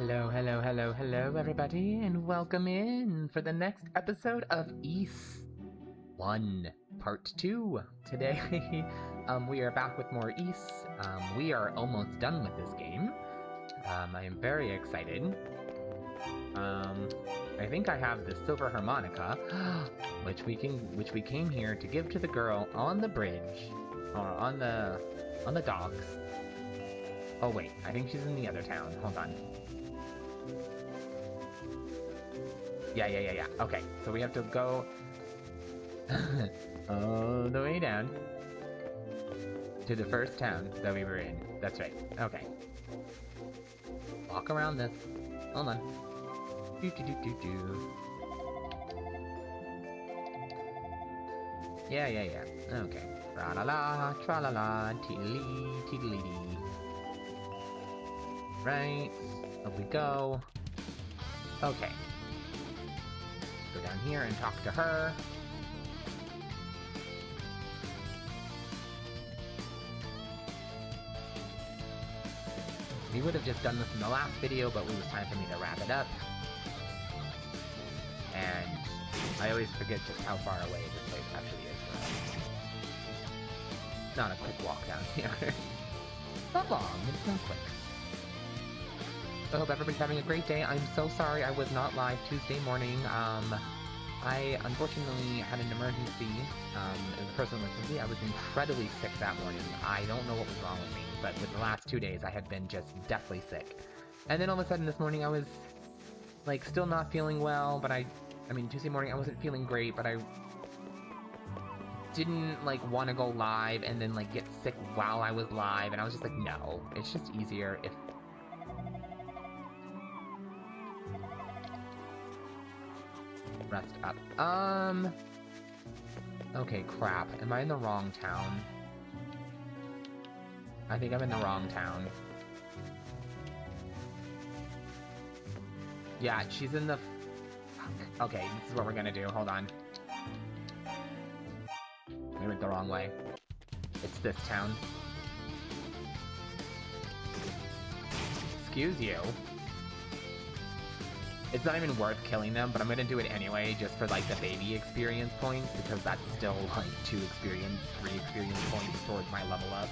Hello, hello, hello, hello, everybody, and welcome in for the next episode of Ys 1 Part 2. Today, we are back with more Ys. We are almost done with this game. I am very excited. I think I have the silver harmonica, which we came here to give to the girl on the bridge, or on the docks. Oh wait, I think she's in the other town. Hold on. Yeah. Okay, so we have to go all the way down to the first town that we were in. That's right. Okay. Walk around this. Hold on. Do. Yeah. Okay. Tra-la-la, tra-la-la, teedly-dee. Right. Up we go. Okay. Go down here and talk to her. We would have just done this in the last video, but it was time for me to wrap it up. And I always forget just how far away this place actually is from us. It's not a quick walk down here. Not long, it's not quick. I hope everybody's having a great day. I'm so sorry I was not live Tuesday morning. I unfortunately had an emergency. It was a personal emergency. I was incredibly sick that morning. I don't know what was wrong with me, but with the last 2 days I had been just deathly sick. And then all of a sudden this morning I was, like, still not feeling well, but I mean, Tuesday morning I wasn't feeling great, but I didn't, like, want to go live and then, like, get sick while I was live, and I was just like, no. It's just easier if... Rest up. Okay, crap. Am I in the wrong town? I think I'm in the wrong town. Yeah, she's in the... Okay, this is what we're gonna do. Hold on. I went the wrong way. It's this town. Excuse you. It's not even worth killing them, but I'm gonna do it anyway, just for, like, the baby experience points, because that's still, like, 3 experience points towards my level up.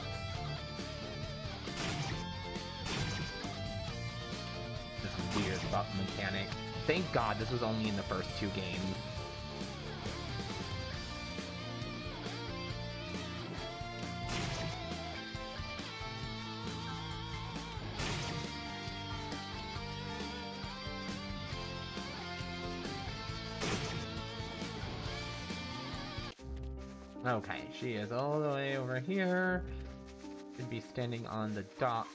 This weird buff mechanic. Thank God this was only in the first 2 games. Okay, she is all the way over here. Should be standing on the dock.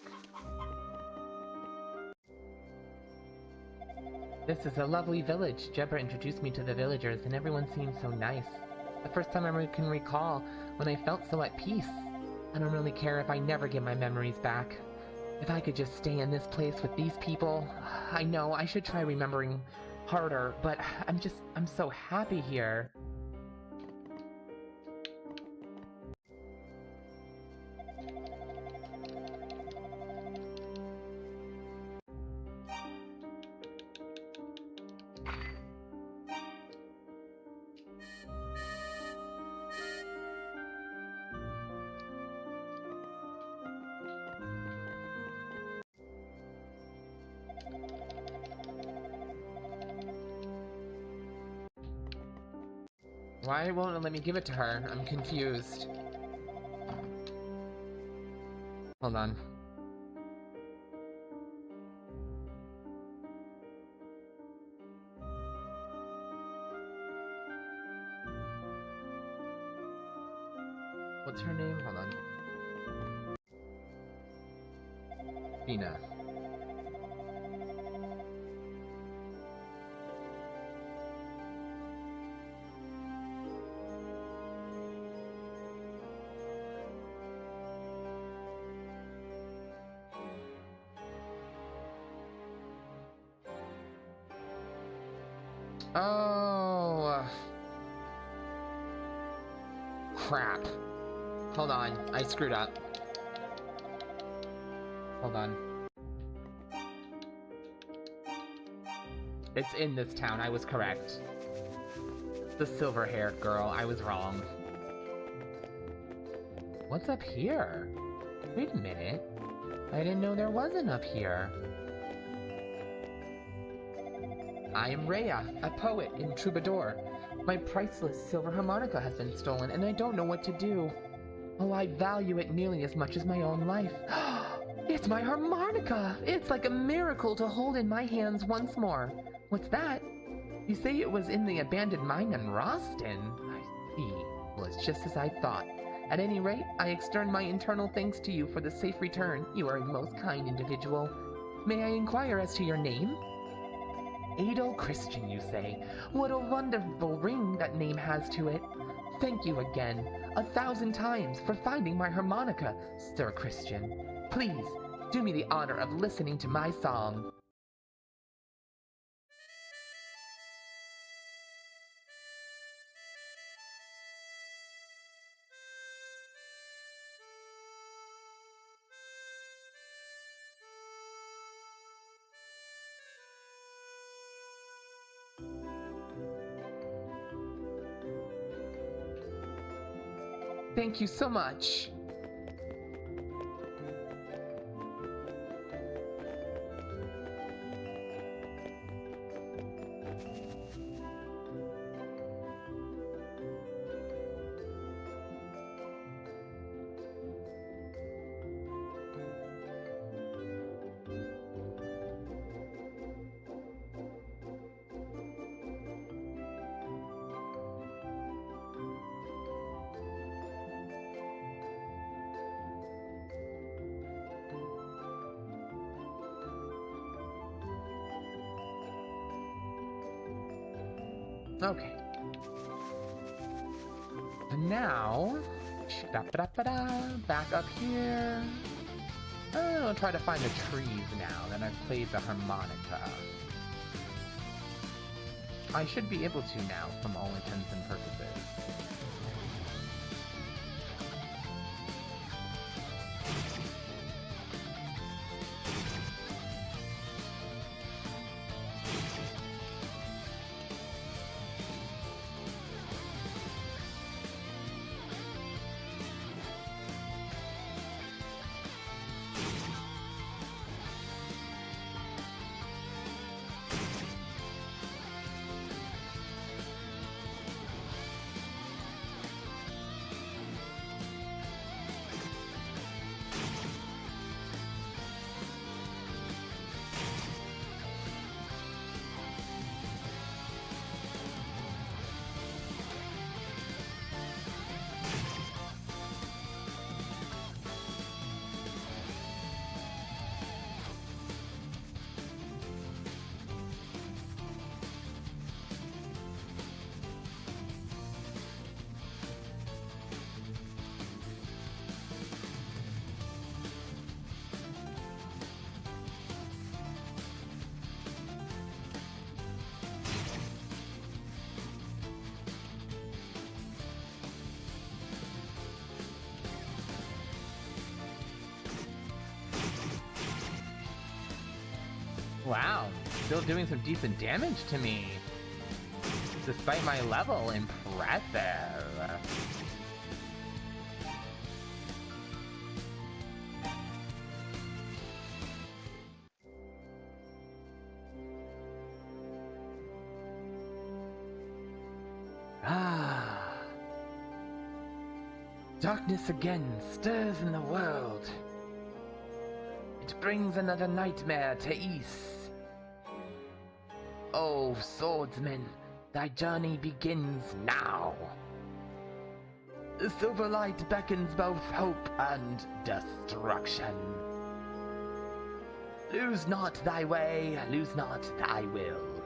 This is a lovely village. Jebra introduced me to the villagers, and everyone seems so nice. The first time I can recall when I felt so at peace. I don't really care if I never get my memories back. If I could just stay in this place with these people. I know I should try remembering harder, but I'm so happy here. Why won't it let me give it to her? I'm confused. Hold on. What's her name? Hold on. Bina. Oh. Crap. Hold on. I screwed up. Hold on. It's in this town, I was correct. The silver-haired girl, I was wrong. What's up here? Wait a minute. I didn't know there wasn't up here. I am Rhea, a poet and troubadour. My priceless silver harmonica has been stolen, and I don't know what to do. Oh, I value it nearly as much as my own life. It's my harmonica! It's like a miracle to hold in my hands once more. What's that? You say it was in the abandoned mine in Roston? I see. Well, it's just as I thought. At any rate, I extend my eternal thanks to you for the safe return. You are a most kind individual. May I inquire as to your name? Adel Christian, you say? What a wonderful ring that name has to it. Thank you again, 1,000 times, for finding my harmonica, Sir Christian. Please, do me the honor of listening to my song. Thank you so much. Okay. So now, back up here. I'll try to find the trees now that I've played the harmonica. I should be able to now, from all intents and purposes. Wow, still doing some decent damage to me. Despite my level, impressive. Ah. Darkness again stirs in the world. It brings another nightmare to Ys. Oh, swordsman, thy journey begins now. The silver light beckons both hope and destruction. Lose not thy way, lose not thy will.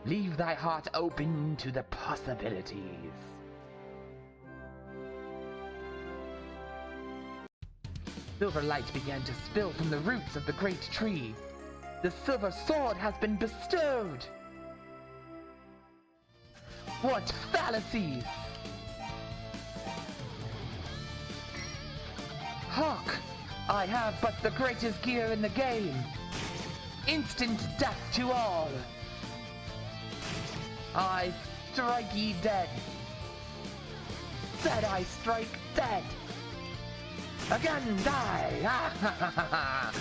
Leave thy heart open to the possibilities. Silver light began to spill from the roots of the great tree. The silver sword has been bestowed! What fallacies! Hark! I have but the greatest gear in the game! Instant death to all! I strike ye dead! Dead I strike dead! Again die!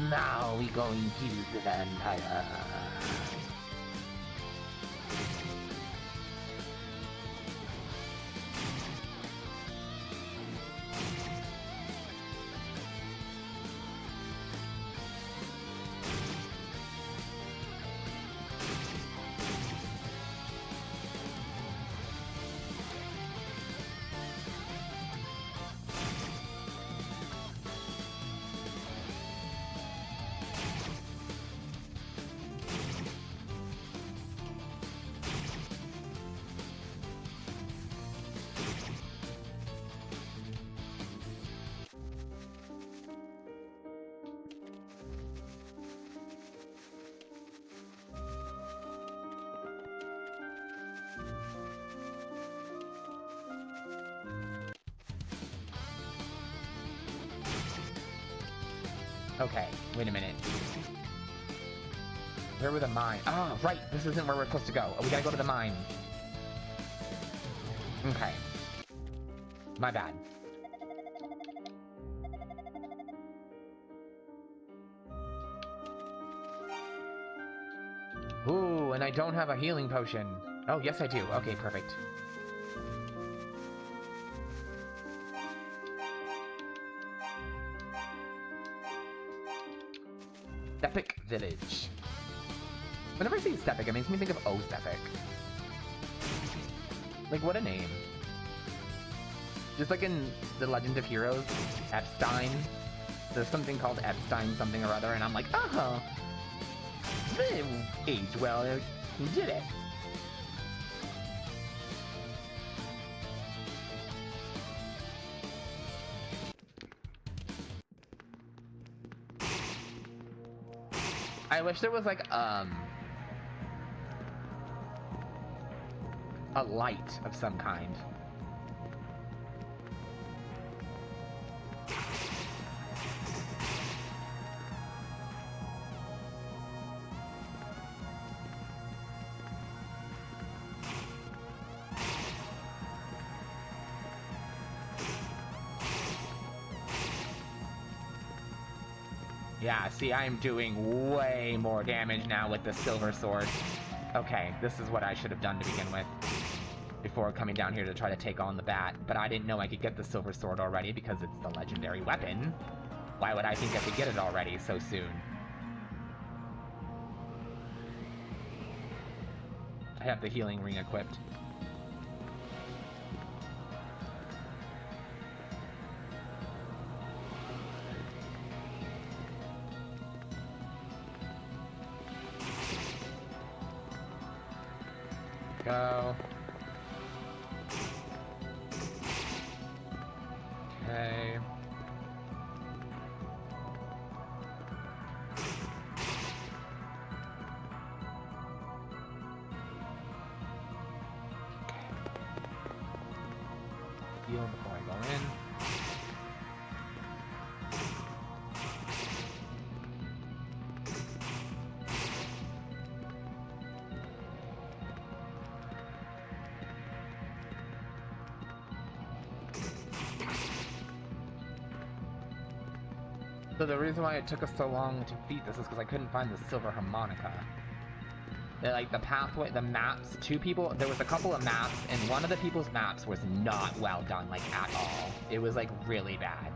Now we go into the vampire. Okay, wait a minute. Where were the mines? Oh, right, this isn't where we're supposed to go. Oh, we gotta go to the mines. Okay. My bad. Ooh, and I don't have a healing potion. Oh, yes I do. Okay, perfect. Stepic Village. Whenever I say Stepic, it makes me think of Stepic. Like, what a name. Just like in The Legend of Heroes, Epstein. There's something called Epstein something or other, and I'm like, oh, they aged well, you did it. I wish there was like a light of some kind. Yeah, see, I'm doing way more damage now with the silver sword. Okay, this is what I should have done to begin with, before coming down here to try to take on the bat. But I didn't know I could get the silver sword already because it's the legendary weapon. Why would I think I could get it already so soon? I have the healing ring equipped. Go. Okay. Heal before I go in. So the reason why it took us so long to beat this is because I couldn't find the silver harmonica. Like the pathway, the maps, there was a couple of maps, and one of the people's maps was not well done, like at all. It was like really bad.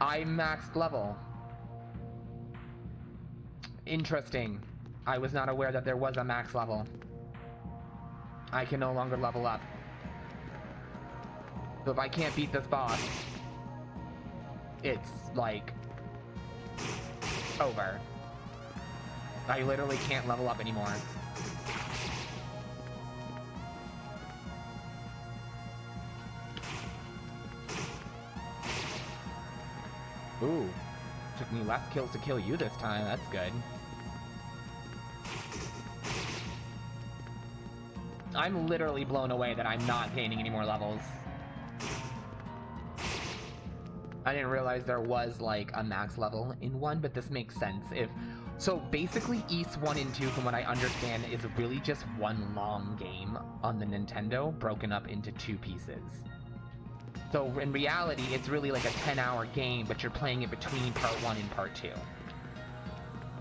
I maxed level. Interesting. I was not aware that there was a max level. I can no longer level up. So if I can't beat this boss, it's like over. I literally can't level up anymore. Ooh, took me less kills to kill you this time. That's good. I'm literally blown away that I'm not gaining any more levels. I didn't realize there was like a max level in one, but this makes sense. So basically East 1 and 2, from what I understand, is really just one long game on the Nintendo, broken up into 2 pieces. So in reality, it's really like a 10-hour game, but you're playing it between part 1 and part 2.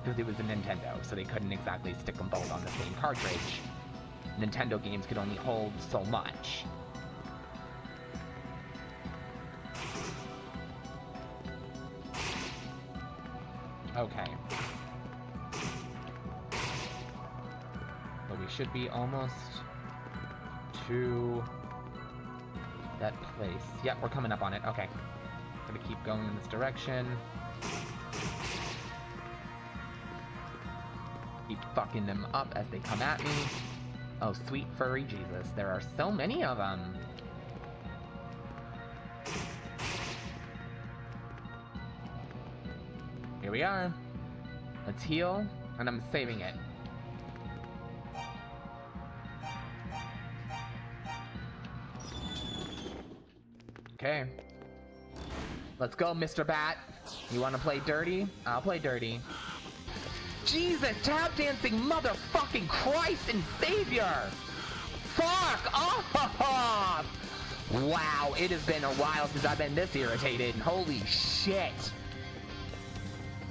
Because it was a Nintendo, so they couldn't exactly stick them both on the same cartridge. Nintendo games could only hold so much. Okay. So we should be almost to that place. Yep, we're coming up on it. Okay. Gonna keep going in this direction. Keep fucking them up as they come at me. Oh, sweet furry Jesus. There are so many of them. Here we are. Let's heal, and I'm saving it. Okay. Let's go, Mr. Bat. You want to play dirty? I'll play dirty. Jesus, tap dancing motherfucking Christ and Savior! Fuck off! Wow, it has been a while since I've been this irritated. Holy shit.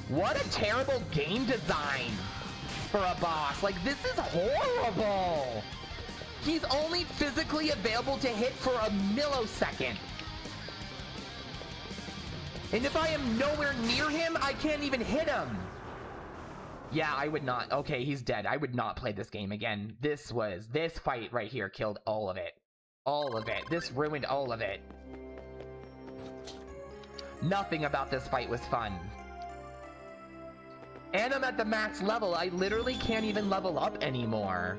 What a terrible game design for a boss. Like, this is horrible. He's only physically available to hit for a millisecond. And if I am nowhere near him, I can't even hit him. Yeah, I would not. Okay, he's dead. I would not play this game again. This fight right here killed all of it. All of it. This ruined all of it. Nothing about this fight was fun. And I'm at the max level. I literally can't even level up anymore.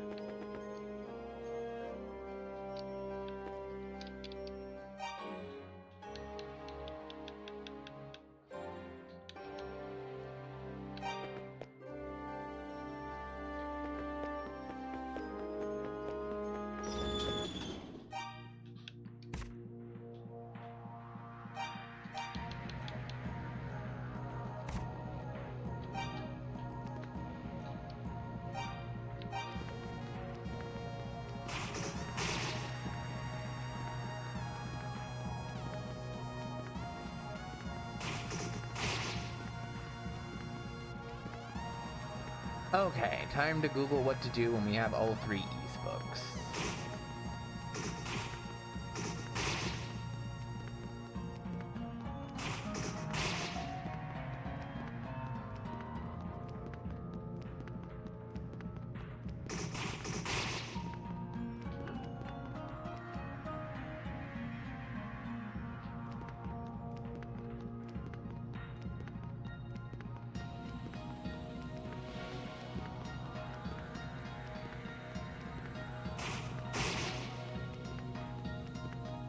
Okay, time to Google what to do when we have all 3 East books.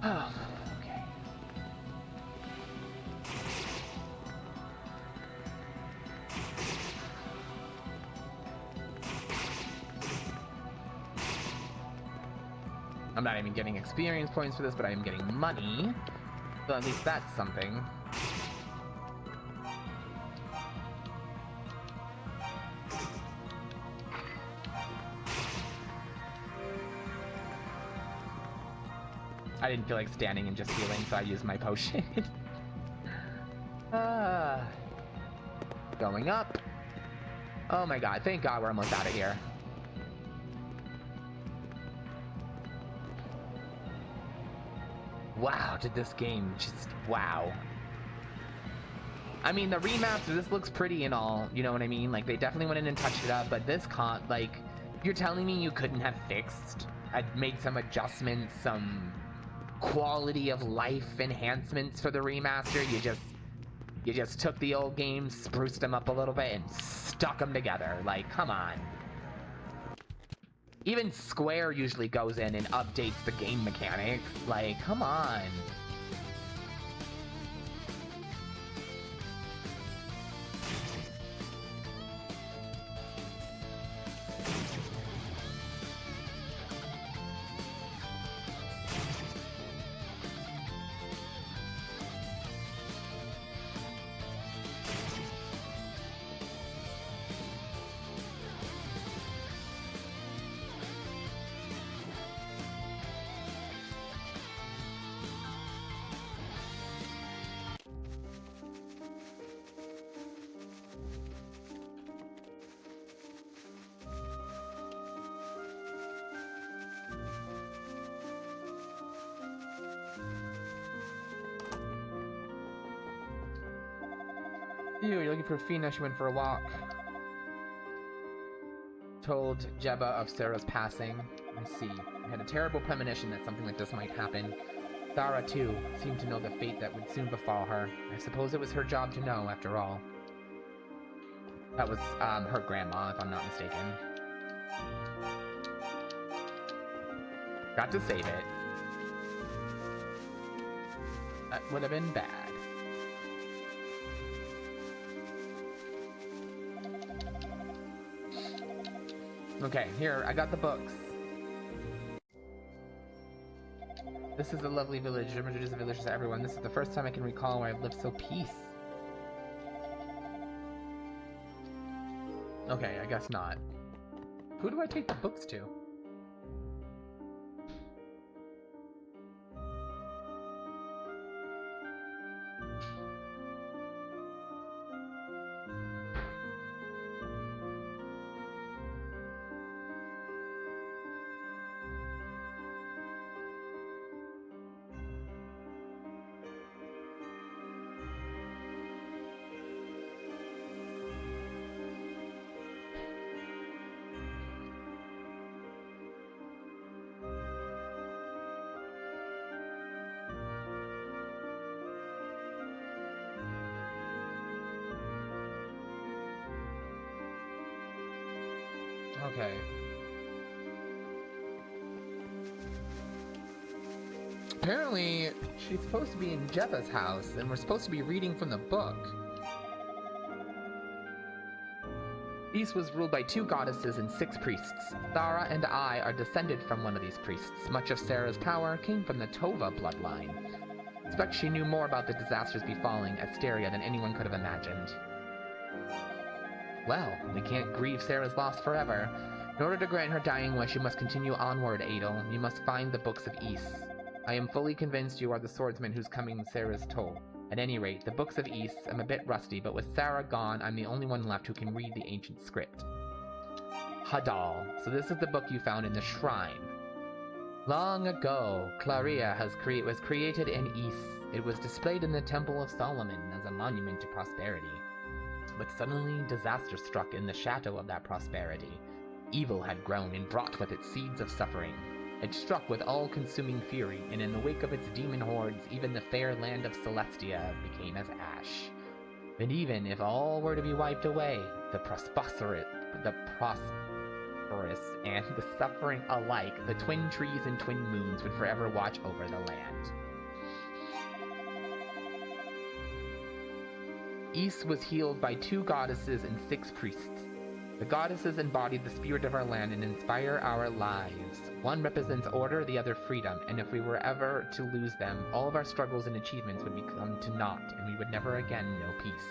Oh, okay. I'm not even getting experience points for this, but I am getting money. So at least that's something. I didn't feel like standing and just healing, so I used my potion. Going up. Oh my god, thank god we're almost out of here. Wow, did this game just... wow. I mean, the remaster, this looks pretty and all, you know what I mean? Like, they definitely went in and touched it up, but this can't, like... You're telling me you couldn't have fixed? I'd made some adjustments, some... quality of life enhancements for the remaster. You just took the old games, spruced them up a little bit, and stuck them together. Like, come on. Even Square usually goes in and updates the game mechanics. Like, come on. Ew, you're looking for Fina. She went for a walk. Told Jeba of Sarah's passing. I see. I had a terrible premonition that something like this might happen. Thara, too, seemed to know the fate that would soon befall her. I suppose it was her job to know, after all. That was, her grandma, if I'm not mistaken. Got to save it. That would have been bad. Okay, here, I got the books. This is a lovely village. It is a village to everyone. This is the first time I can recall where I've lived so peace. Okay, I guess not. Who do I take the books to? Okay. Apparently, she's supposed to be in Jeba's house, and we're supposed to be reading from the book. East was ruled by 2 goddesses and 6 priests. Thara and I are descended from one of these priests. Much of Sarah's power came from the Tova bloodline. I expect she knew more about the disasters befalling Asteria than anyone could have imagined. Well, we can't grieve Sarah's loss forever. In order to grant her dying wish, you must continue onward, Adel. You must find the Books of Ys. I am fully convinced you are the swordsman who's coming Sarah's toll. At any rate, the Books of Ys, I'm a bit rusty, but with Sarah gone, I'm the only one left who can read the ancient script. Hadal. So this is the book you found in the shrine. Long ago, Claria was created in Ys. It was displayed in the Temple of Solomon as a monument to prosperity. But suddenly, disaster struck in the shadow of that prosperity. Evil had grown and brought with it seeds of suffering. It struck with all-consuming fury, and in the wake of its demon hordes, even the fair land of Celestia became as ash. And even if all were to be wiped away, the prosperous and the suffering alike, the twin trees and twin moons would forever watch over the land. Ys was healed by 2 goddesses and 6 priests. The goddesses embodied the spirit of our land and inspire our lives. One represents order, the other freedom, and if we were ever to lose them, all of our struggles and achievements would become to naught, and we would never again know peace.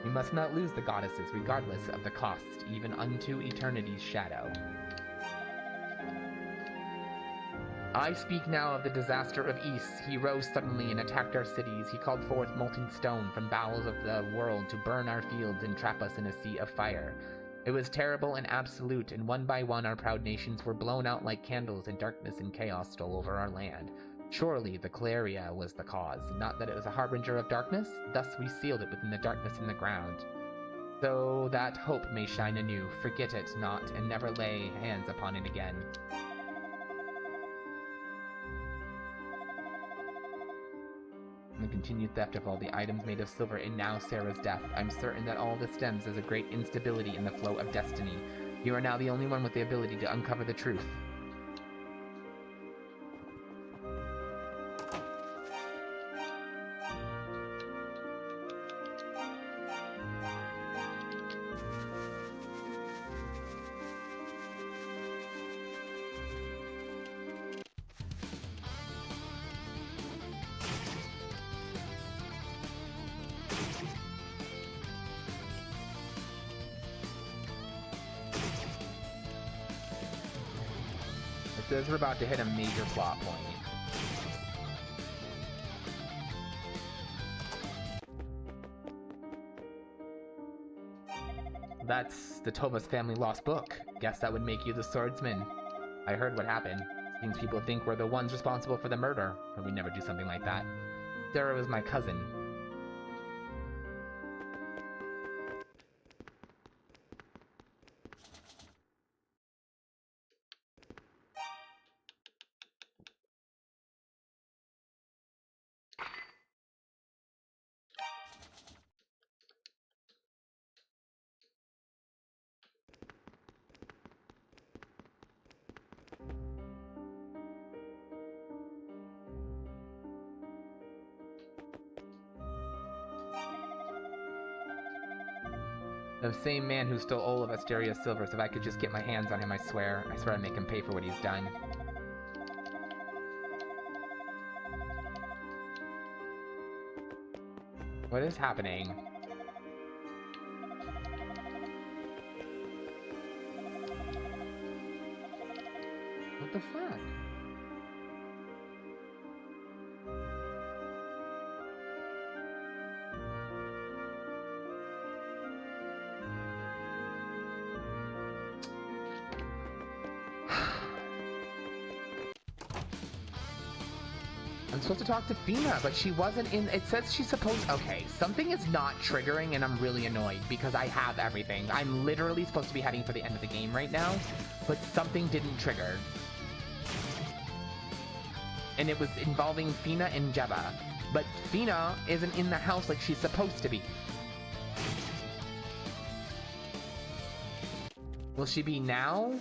We must not lose the goddesses, regardless of the cost, even unto eternity's shadow. I speak now of the disaster of Ys. He rose suddenly and attacked our cities. He called forth molten stone from bowels of the world to burn our fields and trap us in a sea of fire. It was terrible and absolute, and one by one our proud nations were blown out like candles, and darkness and chaos stole over our land. Surely the Claria was the cause, not that it was a harbinger of darkness. Thus we sealed it within the darkness in the ground. So that hope may shine anew. Forget it not, and never lay hands upon it again. The continued theft of all the items made of silver, and now Sarah's death. I'm certain that all this stems as a great instability in the flow of destiny. You are now the only one with the ability to uncover the truth. It says we're about to hit a major plot point. That's the Tova's family lost book. Guess that would make you the swordsman. I heard what happened. Seems people think we're the ones responsible for the murder, but we never do something like that. Sarah was my cousin. The same man who stole all of Asteria's silver. So if I could just get my hands on him, I swear I'd make him pay for what he's done. What is happening? What the fuck? I'm supposed to talk to Fina, but she wasn't in. It says she's supposed. Okay, something is not triggering, and I'm really annoyed because I have everything. I'm literally supposed to be heading for the end of the game right now, but something didn't trigger. And it was involving Fina and Jeba. But Fina isn't in the house like she's supposed to be. Will she be now?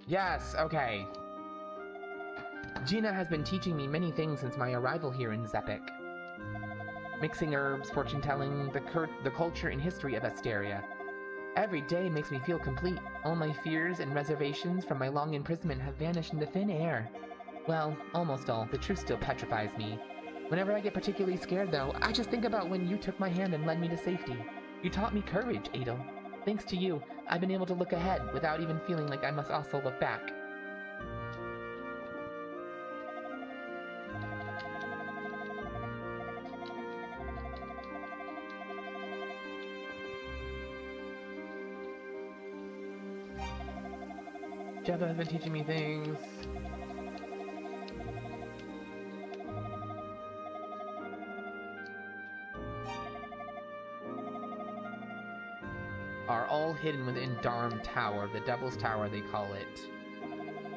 Yes, okay. Gina has been teaching me many things since my arrival here in Zepik. Mixing herbs, fortune-telling, the culture and history of Asteria. Every day makes me feel complete. All my fears and reservations from my long imprisonment have vanished into thin air. Well, almost all. The truth still petrifies me. Whenever I get particularly scared, though, I just think about when you took my hand and led me to safety. You taught me courage, Adel. Thanks to you, I've been able to look ahead without even feeling like I must also look back. Jeba has been teaching me things. Are all hidden within Darm Tower, the Devil's Tower they call it.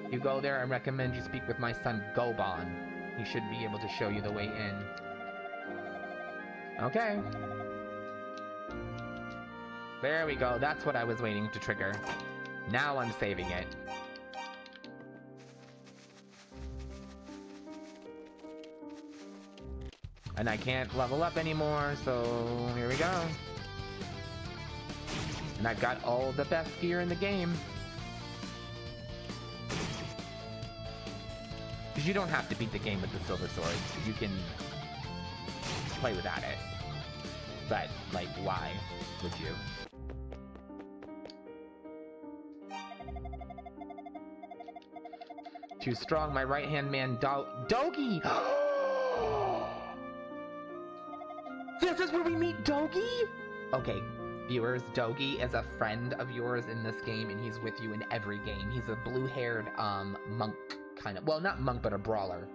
If you go there, I recommend you speak with my son Goban. He should be able to show you the way in. Okay. There we go, that's what I was waiting to trigger. Now I'm saving it. And I can't level up anymore, so here we go. And I've got all the best gear in the game. Because you don't have to beat the game with the silver sword. You can play without it. But, like, why would you? Too strong, my right-hand man, Dogi! This is where we meet Dogi? Okay. Viewers, Dogi is a friend of yours in this game, and he's with you in every game. He's a blue-haired, monk, kind of. Well, not monk, but a brawler.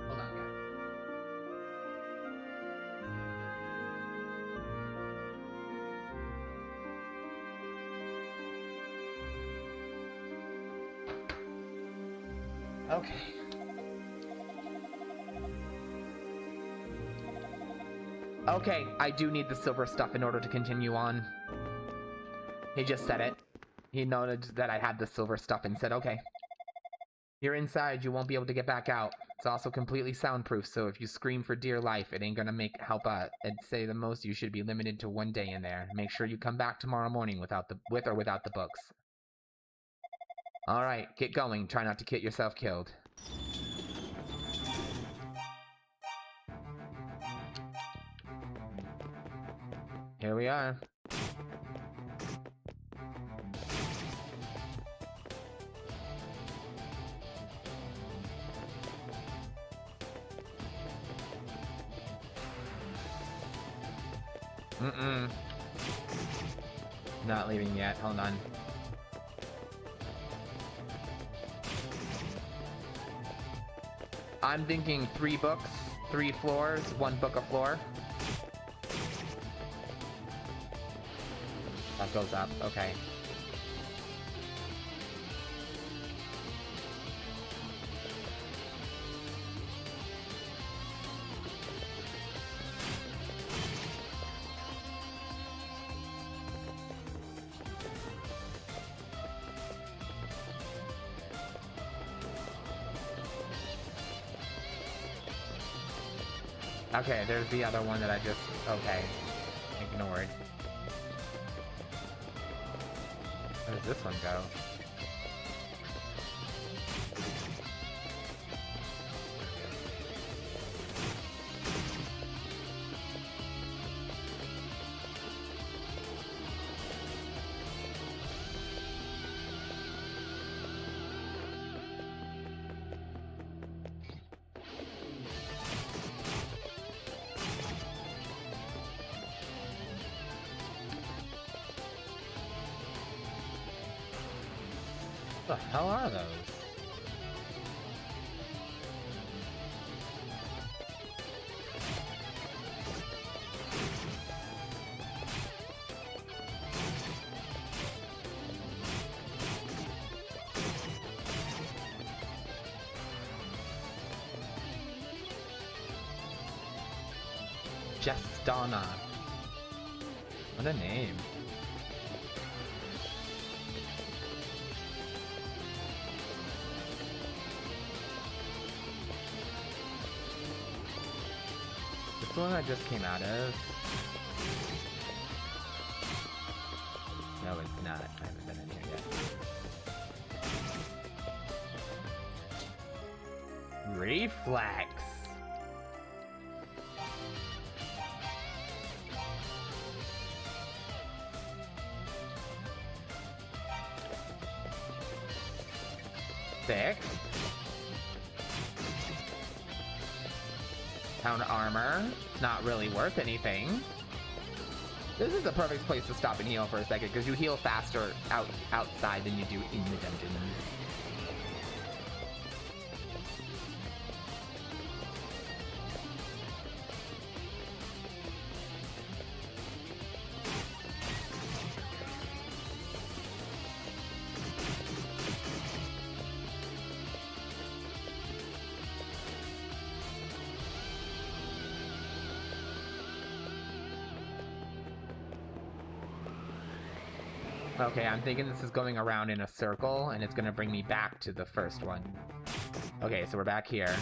Hold on, guys. Okay. Okay, I do need the silver stuff in order to continue on. He just said it. He noted that I had the silver stuff and said, okay. You're inside, you won't be able to get back out. It's also completely soundproof, so if you scream for dear life, it ain't gonna help out. I'd say the most you should be limited to 1 day in there. Make sure you come back tomorrow morning with or without the books. Alright, get going. Try not to get yourself killed. Here we are. Not leaving yet. Hold on. I'm thinking 3 books, 3 floors, 1 book a floor. That goes up. Okay. Okay, there's the other one that I just... Okay. Ignored. Where does this one go? What the hell are those? Jestana. What a name. The one I just came out of. No, it's not. I haven't been in here yet. Reflex. Six. Pound armor, not really worth anything. This is the perfect place to stop and heal for a second, because you heal faster outside than you do in the dungeons. Okay, I'm thinking this is going around in a circle, and it's gonna bring me back to the first one. Okay, so we're back here.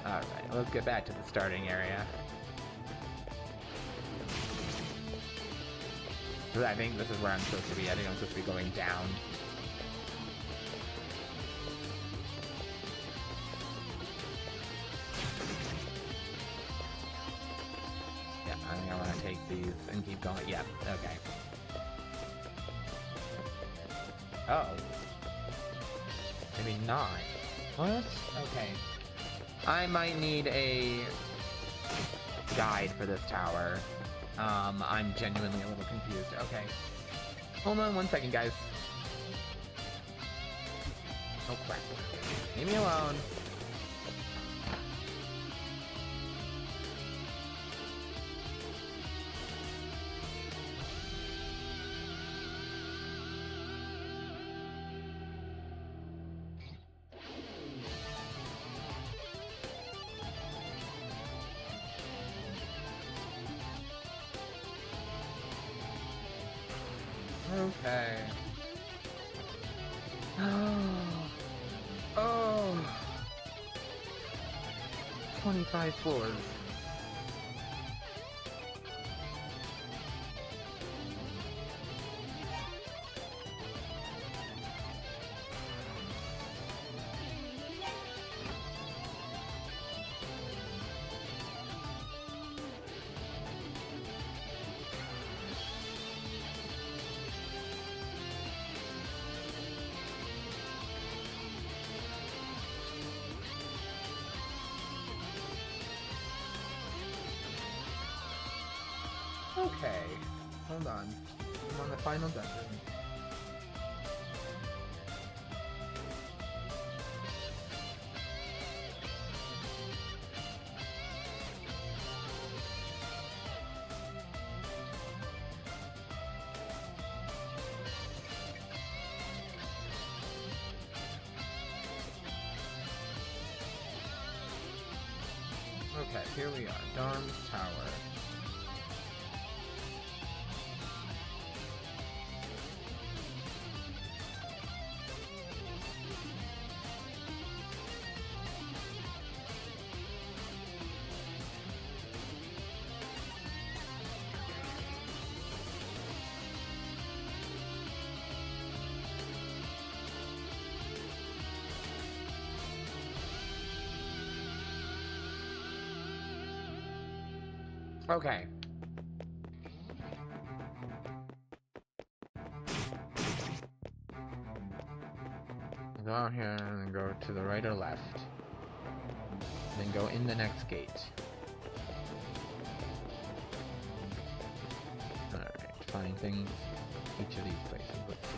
Alright, let's get back to the starting area. I think this is where I'm supposed to be. I think I'm supposed to be going down. Yeah, I think I want to take these and keep going. Yeah, okay. Oh. Maybe not. What? Okay. I might need a guide for this tower. I'm genuinely a little confused. Okay. Hold on one second, guys. Oh, crap. Leave me alone. Okay. Oh. 25 floors. Okay, hold on. I'm on the final dungeon. Okay, here we are. Darm's Tower. Okay. Go out here and then go to the right or left. Then go in the next gate. Alright, find things each of these places. Let's see.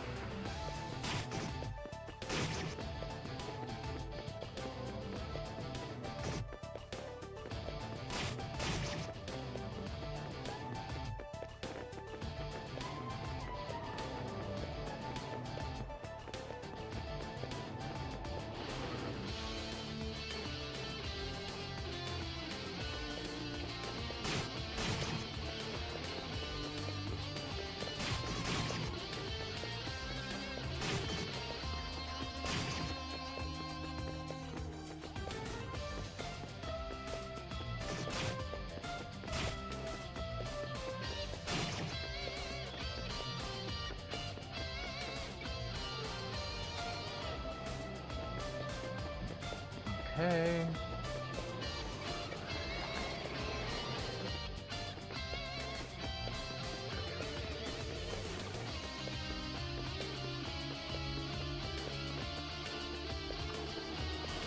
Okay.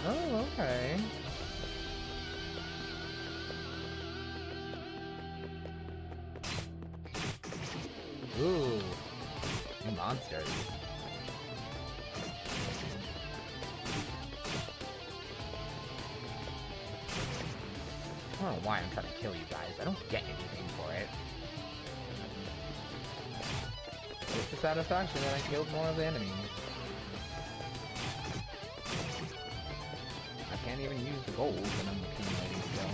Oh, okay. Ooh. New monsters. I don't know why I'm trying to kill you guys. I don't get anything for it. It's the satisfaction that I killed more of the enemies. I can't even use the gold that I'm accumulating still.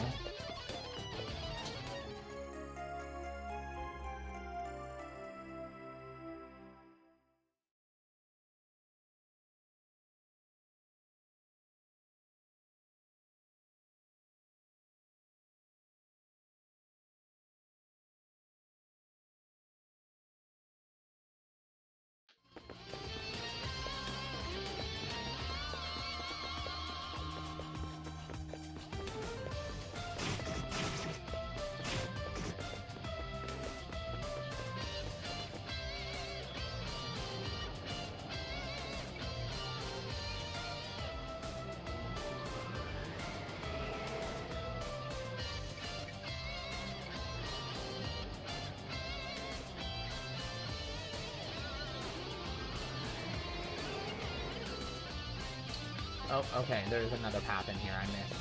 Oh, okay, there's another path in here I missed.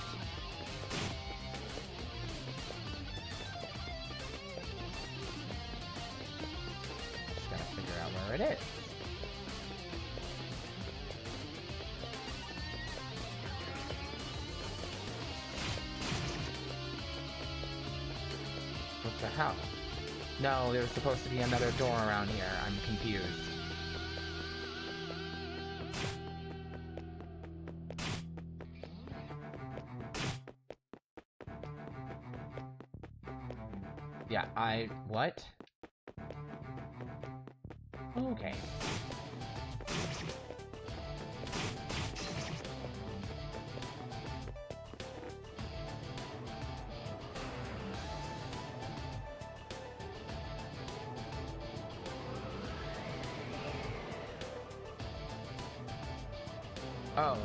Just gotta figure out where it is. What the hell? No, there's supposed to be another door around here. I'm confused. Yeah, what? Okay. Oh.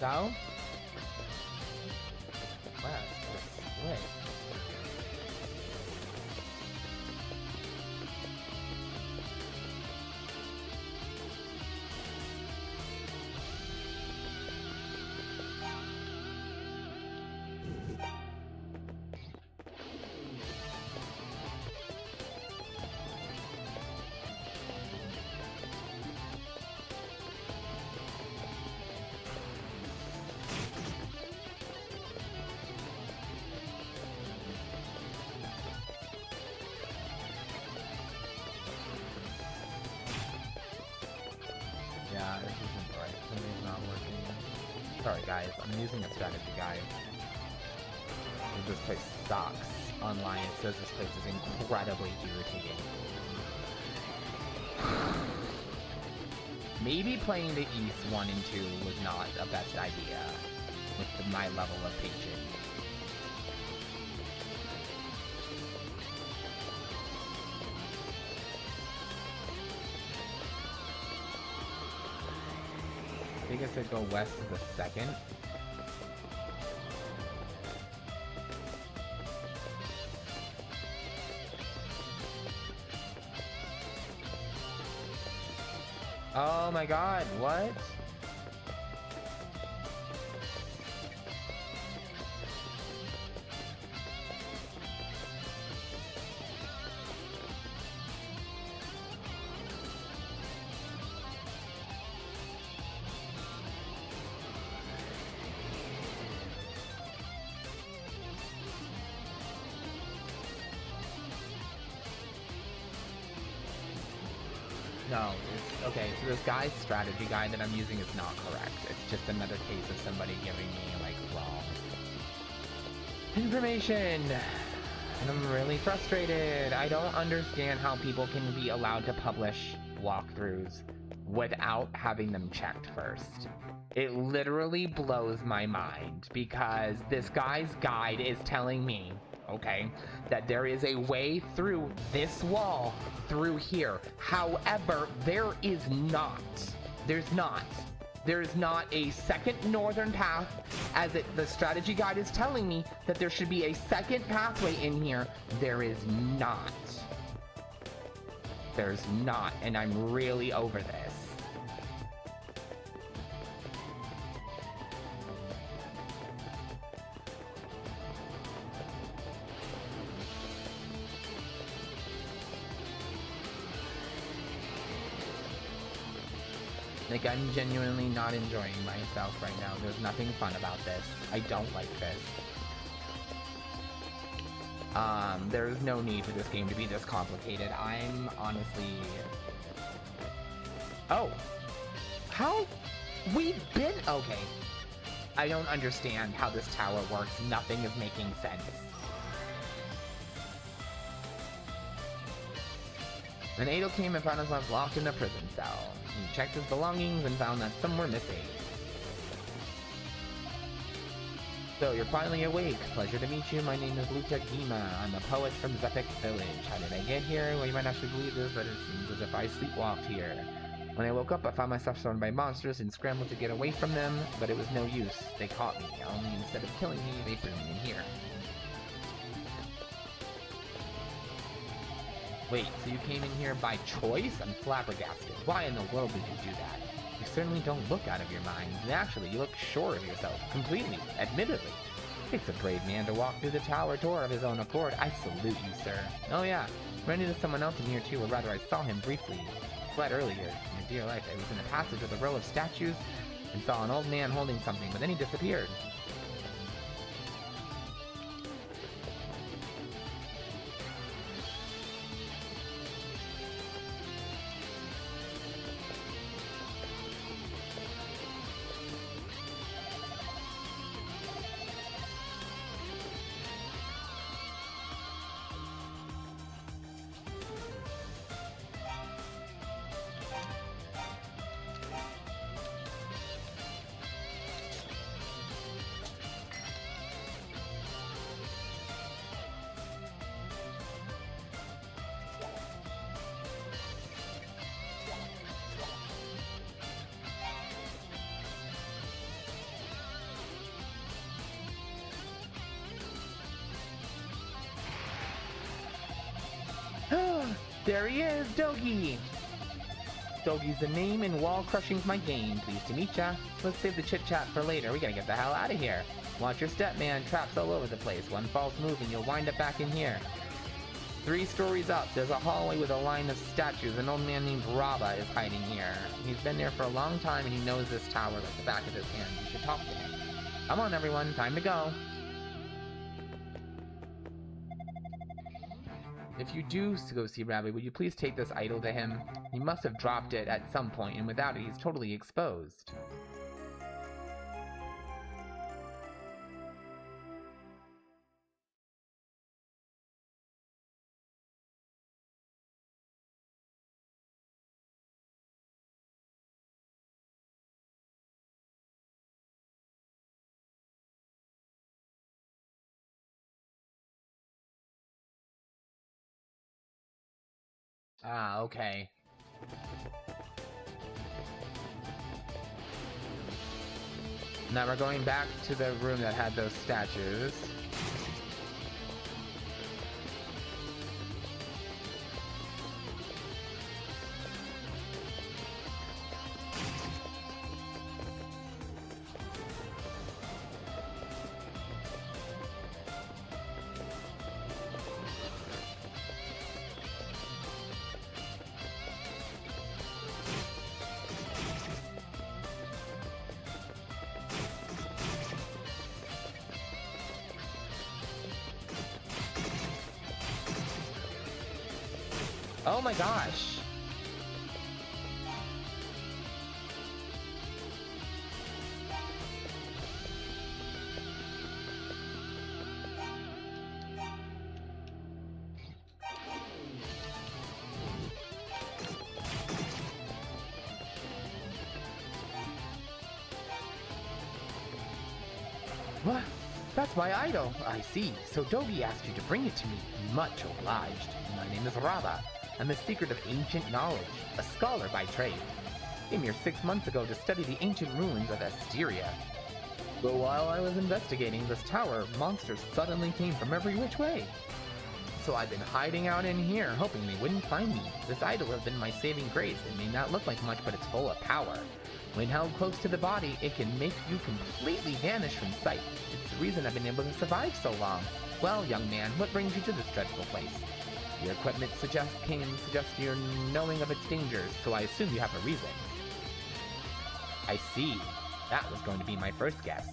South? West or split? Yeah, this isn't right. Something's not working. Sorry guys, I'm using a strategy guide. This place sucks. Online it says this place is incredibly irritating. Maybe playing the East 1 and 2 was not the best idea with my level of patience. I think I said go west to the second. Oh my god, what? No, it's, okay, so this guy's strategy guide that I'm using is not correct. It's just another case of somebody giving me, like, wrong information. And I'm really frustrated. I don't understand how people can be allowed to publish walkthroughs without having them checked first. It literally blows my mind because this guy's guide is telling me, okay, that there is a way through this wall through here. However, there is not. There's not. There's not a second northern path, as the strategy guide is telling me that there should be a second pathway in here. There is not. There's not, and I'm really over this. Like, I'm genuinely not enjoying myself right now. There's nothing fun about this. I don't like this. There's no need for this game to be this complicated. I'm honestly... Oh! How? We've been... Okay. I don't understand how this tower works. Nothing is making sense. An Adel came and found himself locked in a prison cell. He checked his belongings and found that some were missing. So, you're finally awake. Pleasure to meet you. My name is Luta Gima. I'm a poet from Zepik Village. How did I get here? Well, you might actually believe this, but it seems as if I sleepwalked here. When I woke up, I found myself surrounded by monsters and scrambled to get away from them, but it was no use. They caught me. Only instead of killing me, they threw me in here. Wait, so you came in here by choice? I'm flabbergasted. Why in the world did you do that? You certainly don't look out of your mind. Naturally, you look sure of yourself. Completely. Admittedly. It's a brave man to walk through the tower door of his own accord. I salute you, sir. Oh yeah, ran into someone else in here too, or rather I saw him briefly. Fled earlier. My dear life, I was in the passage with a row of statues and saw an old man holding something, but then he disappeared. There he is, Dogi! Dogi's the name and wall crushing's my game. Pleased to meet ya. Let's save the chit-chat for later. We gotta get the hell out of here. Watch your step, man. Traps all over the place. One false move and you'll wind up back in here. 3 stories up, there's a hallway with a line of statues. An old man named Raba is hiding here. He's been there for a long time and he knows this tower like the back of his hand. You should talk to him. Come on, everyone. Time to go. If you do go see Rabbi, would you please take this idol to him? He must have dropped it at some point, and without it, he's totally exposed. Ah, okay. Now we're going back to the room that had those statues. Oh my gosh! What? That's my idol! I see. So Dogi asked you to bring it to me. Much obliged. My name is Raba. I'm a secret of ancient knowledge, a scholar by trade. Came here 6 months ago to study the ancient ruins of Asteria. But while I was investigating this tower, monsters suddenly came from every which way. So I've been hiding out in here, hoping they wouldn't find me. This idol has been my saving grace. It may not look like much, but it's full of power. When held close to the body, it can make you completely vanish from sight. It's the reason I've been able to survive so long. Well, young man, what brings you to this dreadful place? Your equipment suggests you're knowing of its dangers, so I assume you have a reason. I see. That was going to be my first guess.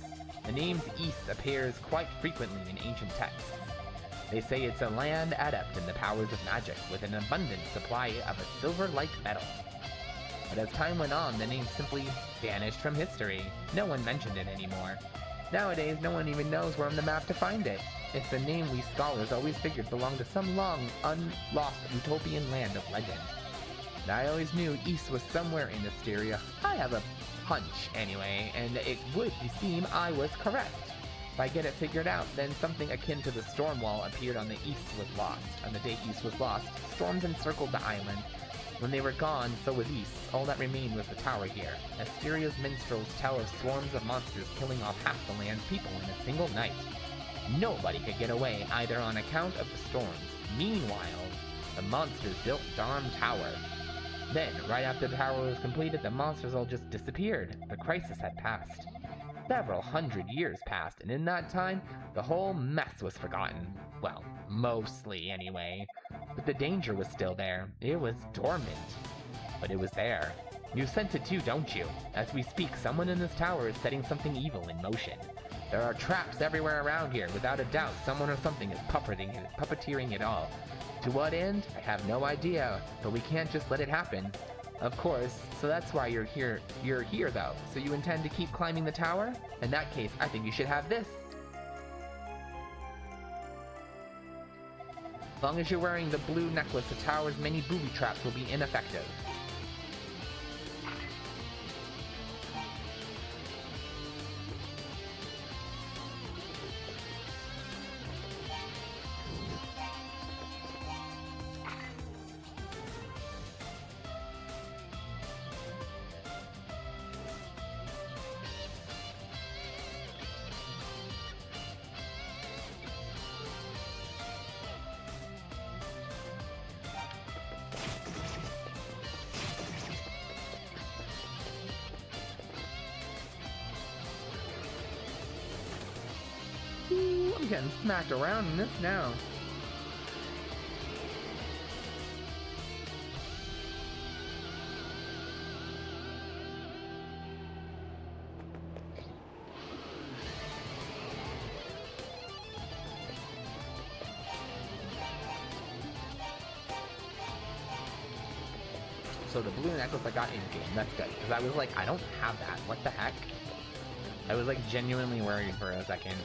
The name East appears quite frequently in ancient texts. They say it's a land adept in the powers of magic, with an abundant supply of a silver-like metal. But as time went on, the name simply vanished from history. No one mentioned it anymore. Nowadays, no one even knows where on the map to find it. It's a name we scholars always figured belonged to some long, unlost utopian land of legend. And I always knew East was somewhere in Asteria. I have a hunch, anyway, and it would seem I was correct. If I get it figured out, then something akin to the storm wall appeared on the day East was lost. Storms encircled the island. When they were gone, so was East. All that remained was the tower here. Asteria's minstrels tell of swarms of monsters killing off half the land's people in a single night. Nobody could get away, either on account of the storms. Meanwhile, the monsters built Dharm Tower. Then, right after the tower was completed, the monsters all just disappeared. The crisis had passed. Several hundred years passed, and in that time, the whole mess was forgotten. Well, mostly anyway. But the danger was still there. It was dormant. But it was there. You sense it too, don't you? As we speak, someone in this tower is setting something evil in motion. There are traps everywhere around here. Without a doubt, someone or something is puppeteering it all. To what end? I have no idea, but we can't just let it happen. Of course, so that's why you're here. You're here, though. So you intend to keep climbing the tower? In that case, I think you should have this. As long as you're wearing the blue necklace, the tower's many booby traps will be ineffective. getting smacked around in this now. So the blue necklace I got in game, that's good. Because I was like, I don't have that. What the heck? I was like genuinely worried for a second.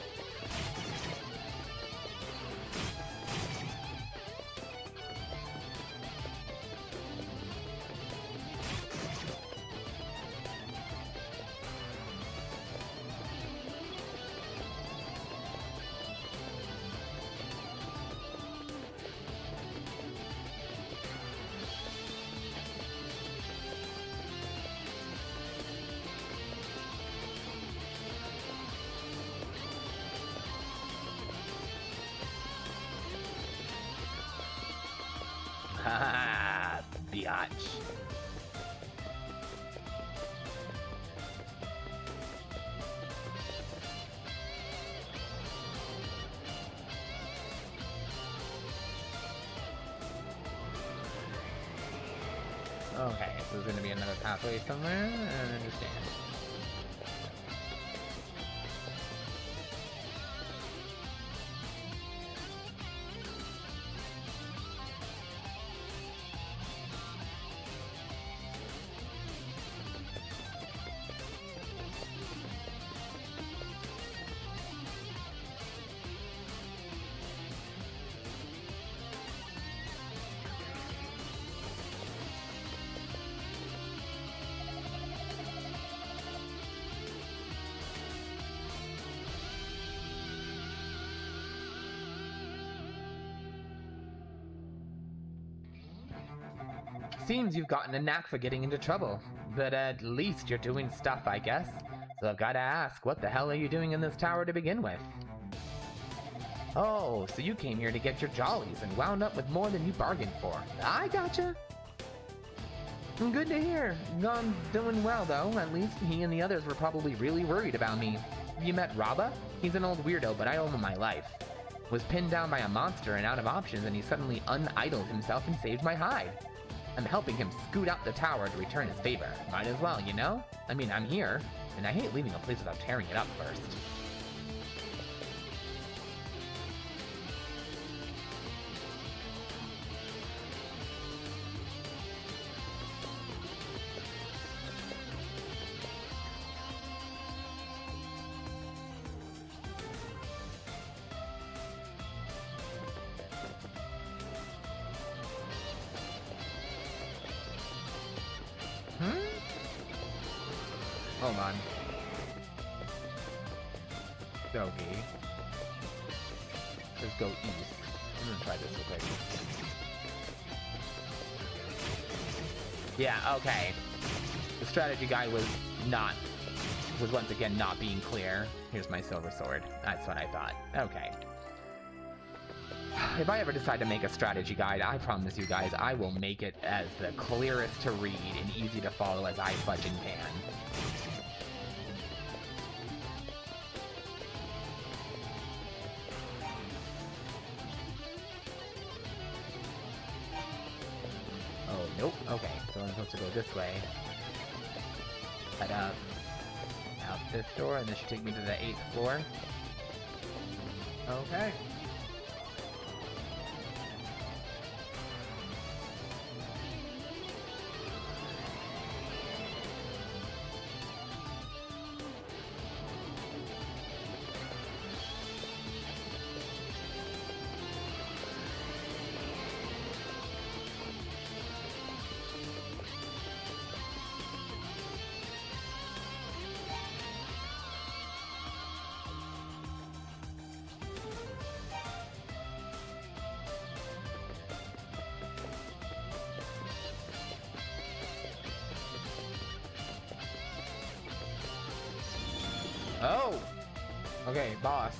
Haha, biatch. Okay, so there's gonna be another pathway somewhere. I don't understand. Seems you've gotten a knack for getting into trouble, but at least you're doing stuff, I guess. So I've gotta ask, what the hell are you doing in this tower to begin with? Oh, so you came here to get your jollies and wound up with more than you bargained for. I gotcha. Good to hear. I'm doing well, though. At least he and the others were probably really worried about me. You met Raba? He's an old weirdo, but I owe him my life. Was pinned down by a monster and out of options, and he suddenly unidled himself and saved my hide. I'm helping him scoot out the tower to return his favor. Might as well, you know? I mean, I'm here, and I hate leaving a place without tearing it up first. Hold on. Doggy. Let's go east. I'm gonna try this real quick. Yeah, okay. The strategy guide was once again not being clear. Here's my silver sword. That's what I thought. Okay. If I ever decide to make a strategy guide, I promise you guys, I will make it as the clearest to read and easy to follow as I fudging can. Oh, nope. Okay, so I'm supposed to go this way. Head up. Out this door, and this should take me to the 8th floor. Okay. Oh! Okay, boss.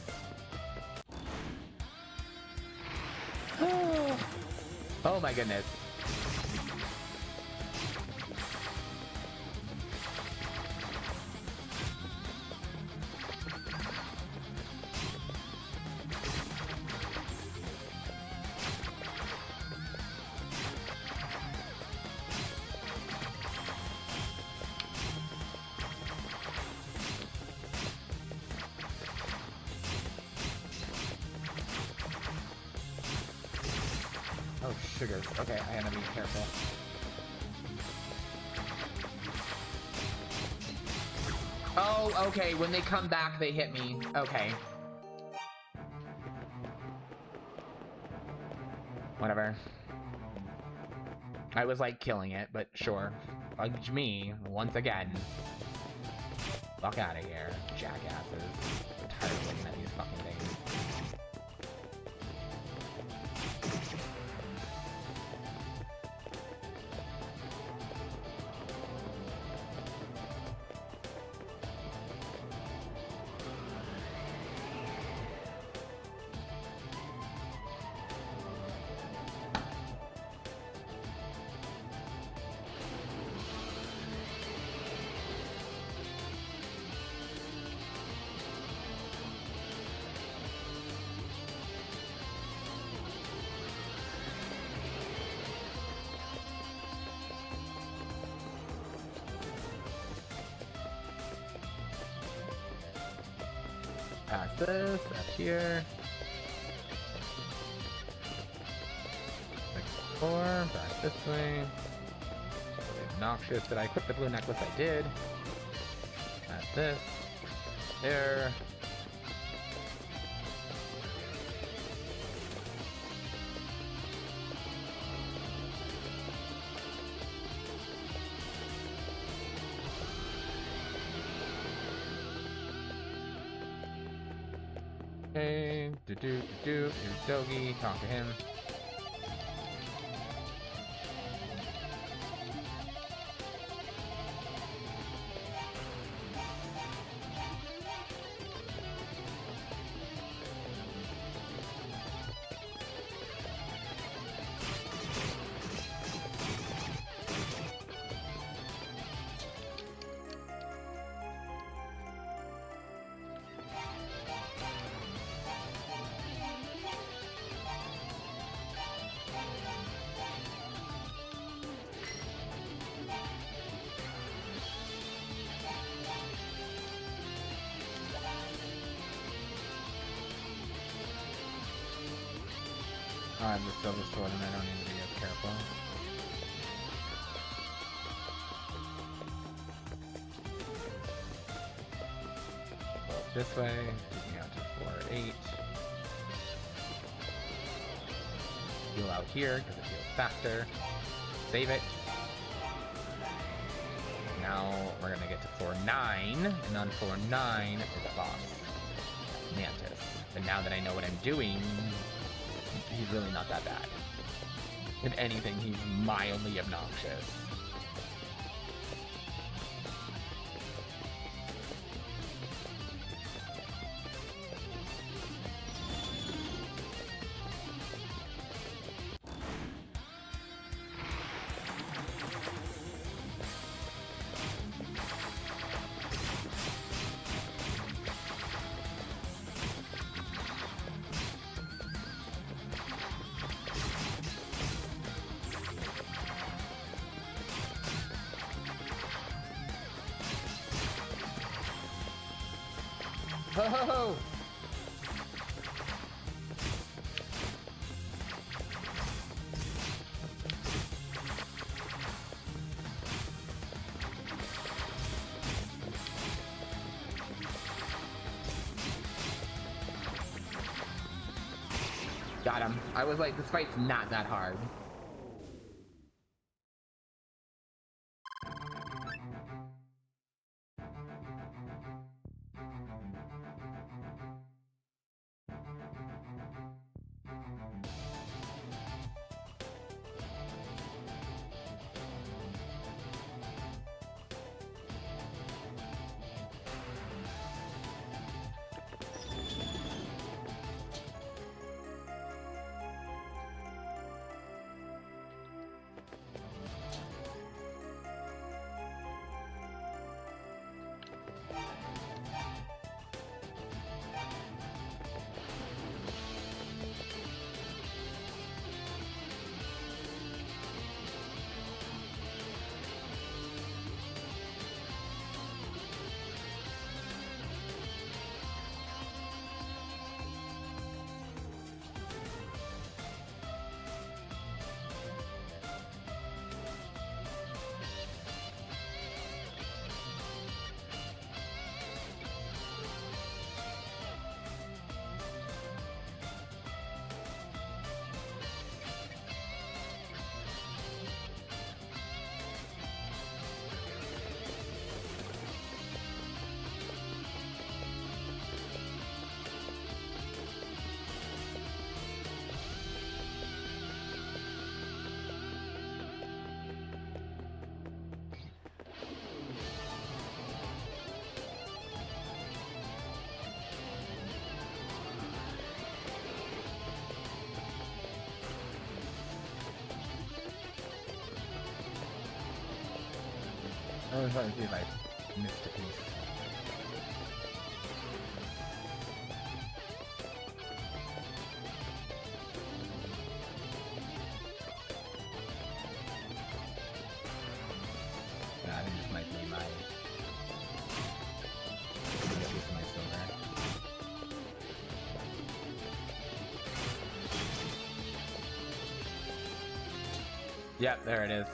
Oh my goodness. Oh, sugars. Okay, I gotta be careful. Oh, okay, when they come back, they hit me. Okay. Whatever. I was, like, killing it, but sure. Fudge me, once again. Fuck out of here, jackasses. I'm tired of looking at these fucking things. Past this, up here. 6-4, back this way. Obnoxious. Did I equip the blue necklace? I did. Past this. There. Okay, here's Dogi, talk to him. I have the silver sword and I don't need to be as careful. Go this way, take me out to 4-8. Heal out here because it heals faster. Save it. Now we're gonna get to 4-9, and on 4-9 is the boss, Mantis. But now that I know what I'm doing, he's really not that bad. If anything, he's mildly obnoxious. Oh! Got him. I was like, this fight's not that hard. trying to see if I missed a piece. Yeah, I think this might be my... Get this my silver. Yep, there it is.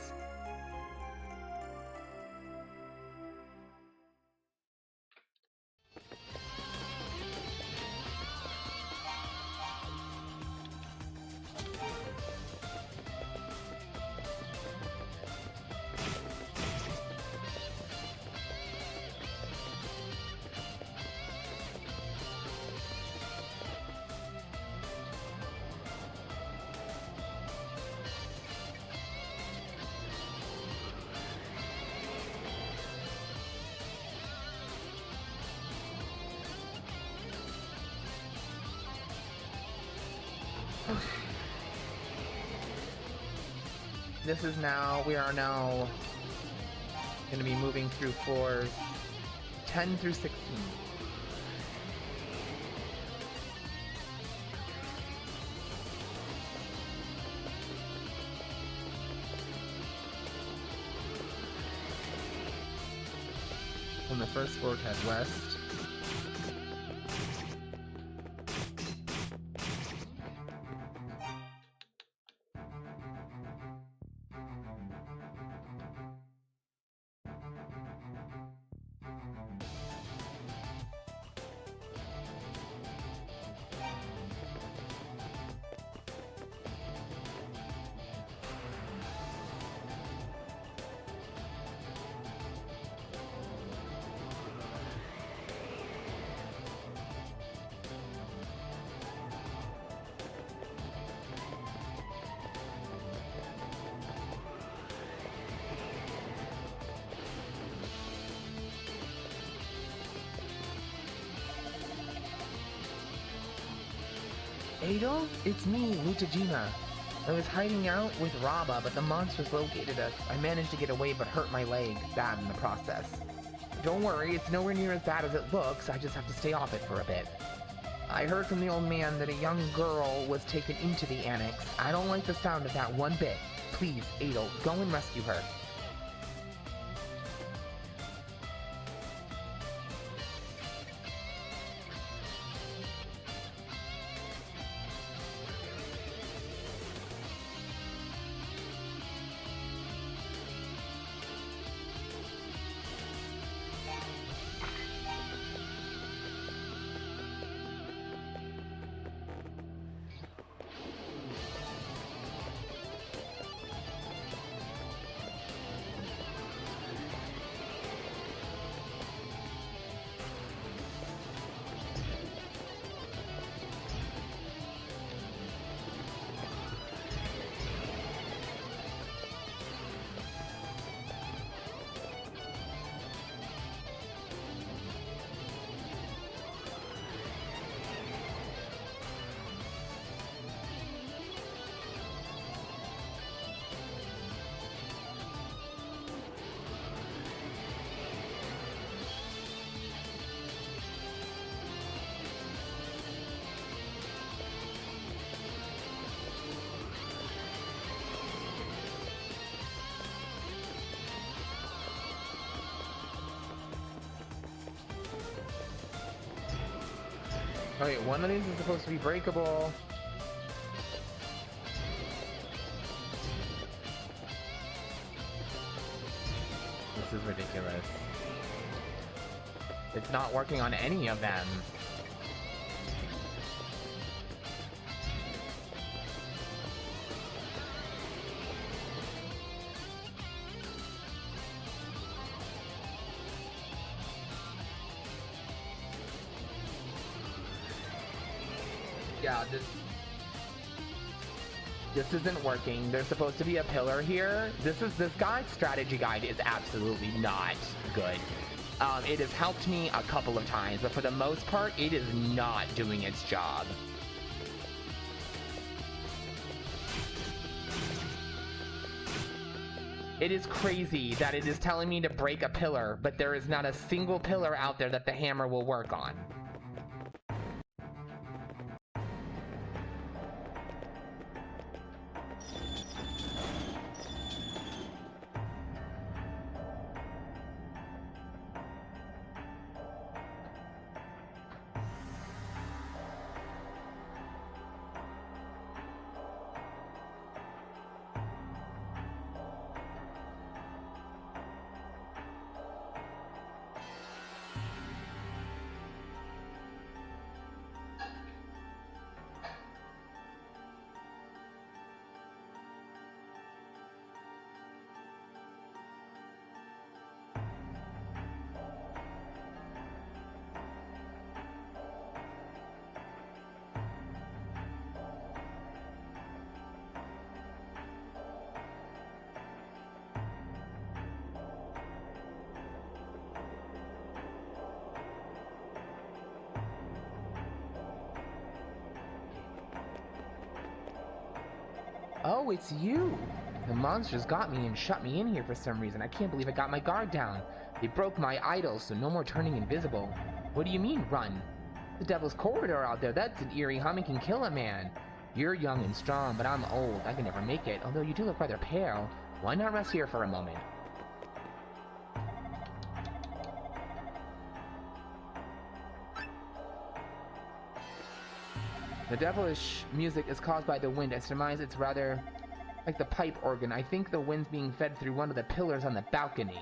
We are now going to be moving through floors 10 through 16. On the first floor, head west. Ado? It's me, Mutajima. I was hiding out with Raba, but the monsters located us. I managed to get away but hurt my leg bad in the process. Don't worry, it's nowhere near as bad as it looks. I just have to stay off it for a bit. I heard from the old man that a young girl was taken into the annex. I don't like the sound of that one bit. Please, Ado, go and rescue her. Okay, one of these is supposed to be breakable. This is ridiculous. It's not working on any of them. Yeah, this isn't working. There's supposed to be a pillar here. This guy's strategy guide is absolutely not good. It has helped me a couple of times, but for the most part, it is not doing its job. It is crazy that it is telling me to break a pillar, but there is not a single pillar out there that the hammer will work on. Oh, it's you! The monsters got me and shut me in here for some reason. I can't believe I got my guard down. They broke my idols, so no more turning invisible. What do you mean, run? The devil's corridor out there, that's an eerie humming can kill a man. You're young and strong, but I'm old. I can never make it, although you do look rather pale. Why not rest here for a moment? The devilish music is caused by the wind. I surmise it's rather like the pipe organ. I think the wind's being fed through one of the pillars on the balcony.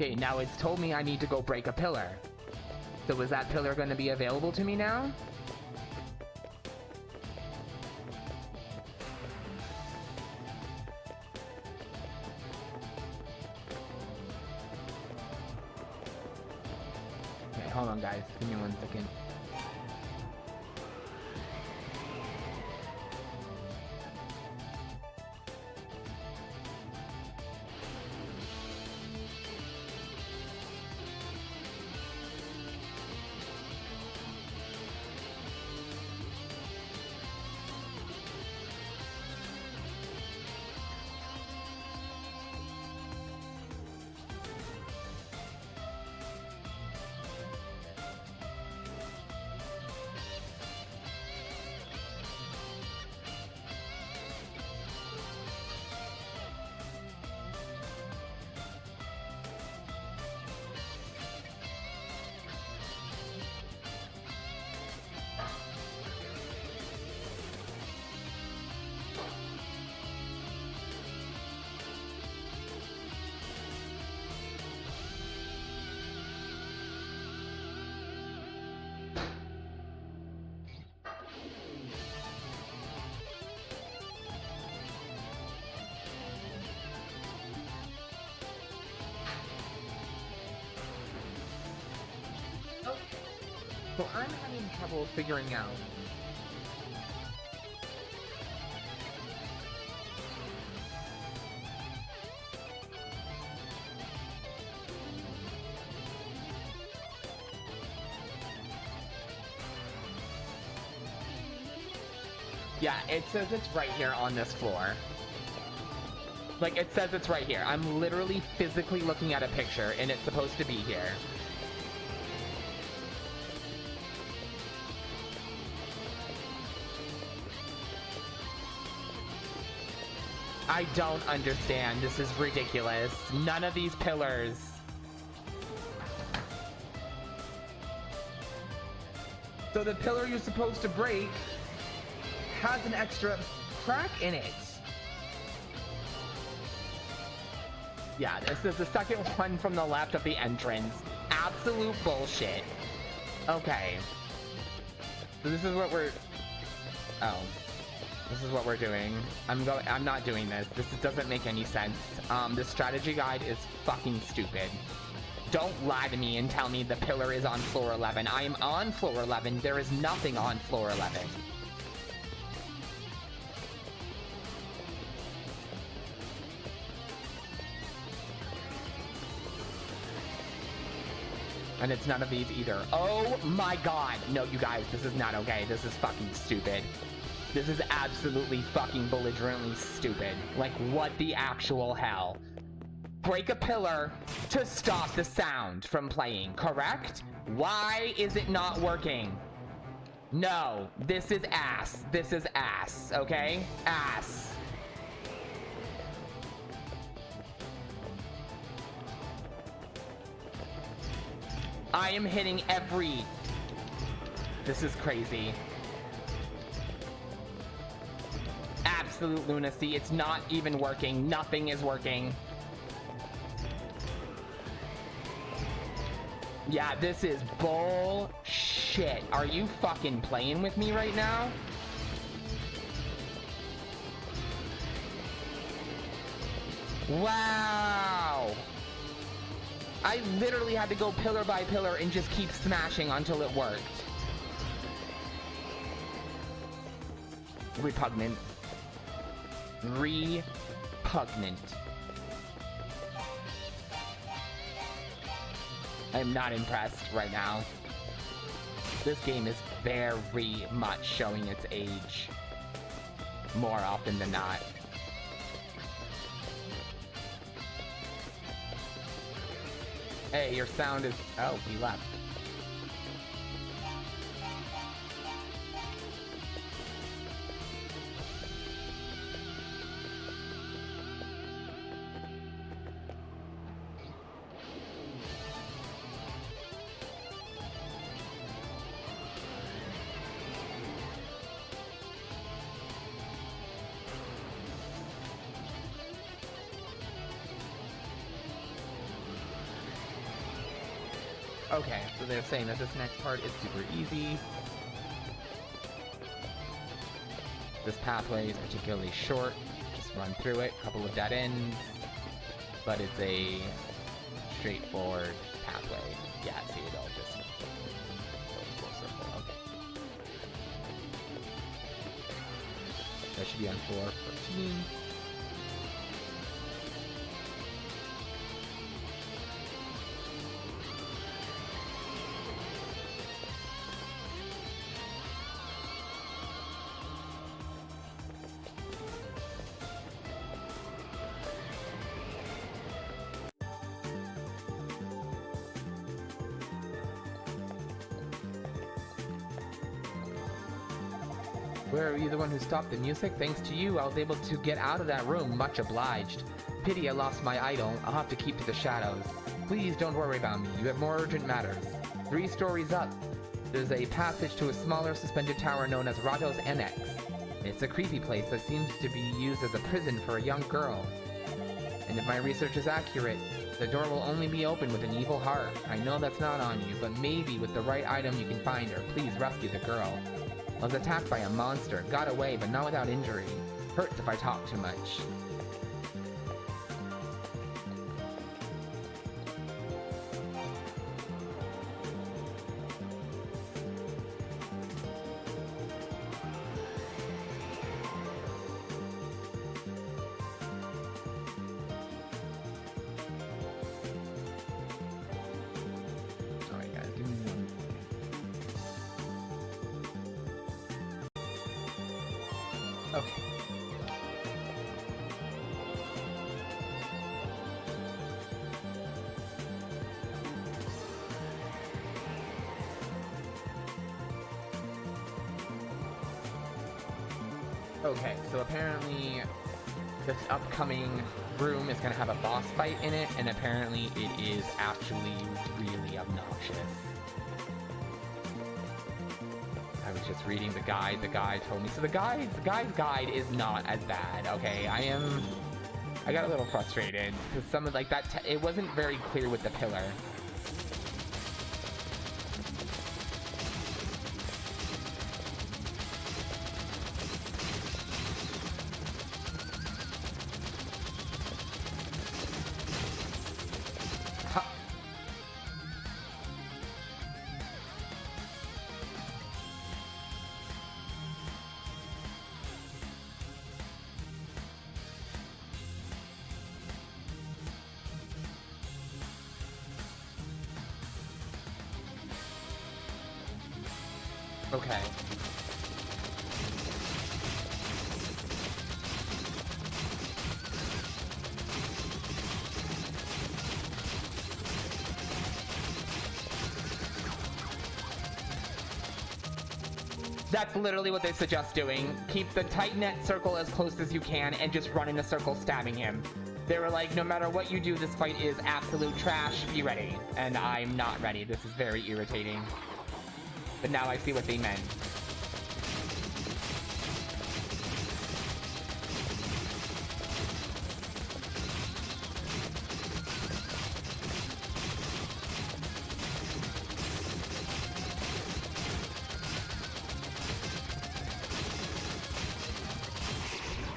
Okay, now it's told me I need to go break a pillar. So is that pillar going to be available to me now? Okay, hold on guys, give me 1 second. So I'm having trouble figuring out. Yeah, it says it's right here on this floor. Like, it says it's right here. I'm literally physically looking at a picture, and it's supposed to be here. I don't understand. This is ridiculous. None of these pillars. So the pillar you're supposed to break has an extra crack in it. Yeah, this is the second one from the left of the entrance. Absolute bullshit. Okay. So this is what we're... Oh. This is what we're doing. I'm not doing this. This doesn't make any sense. The strategy guide is fucking stupid. Don't lie to me and tell me the pillar is on floor 11. I am on floor 11. There is nothing on floor 11. And it's none of these either. Oh my god. No, you guys, this is not okay. This is fucking stupid. This is absolutely fucking belligerently stupid. Like, what the actual hell? Break a pillar to stop the sound from playing, correct? Why is it not working? No, this is ass. This is ass, okay? Ass. I am hitting every... This is crazy. Absolute lunacy. It's not even working. Nothing is working. Yeah, this is bullshit. Are you fucking playing with me right now? Wow. I literally had to go pillar by pillar and just keep smashing until it worked. Repugnant. Repugnant. I'm not impressed right now. This game is very much showing its age more often than not. Hey, your sound is... Oh, he left. Okay, so they're saying that this next part is super easy. This pathway is particularly short. Just run through it, a couple of dead ends. But it's a straightforward pathway. Yeah, see, it'll just go full circle. Okay. That should be on floor 14. Where are you the one who stopped the music? Thanks to you, I was able to get out of that room. Much obliged. Pity I lost my idol. I'll have to keep to the shadows. Please don't worry about me. You have more urgent matters. 3 stories up, there's a passage to a smaller suspended tower known as Rato's Annex. It's a creepy place that seems to be used as a prison for a young girl. And if my research is accurate, the door will only be open with an evil heart. I know that's not on you, but maybe with the right item you can find her. Please rescue the girl. I was attacked by a monster, got away, but not without injury. Hurts if I talk too much. Okay. Okay, so apparently this upcoming room is going to have a boss fight in it, and apparently it is actually really obnoxious. I was just reading the guide told me. So the guy's guide is not as bad, okay? I got a little frustrated because some of like that, it wasn't very clear with the pillar. Okay. That's literally what they suggest doing. Keep the tight net circle as close as you can and just run in a circle stabbing him. They were like, no matter what you do, this fight is absolute trash. Be ready. And I'm not ready. This is very irritating. But now I see what they meant.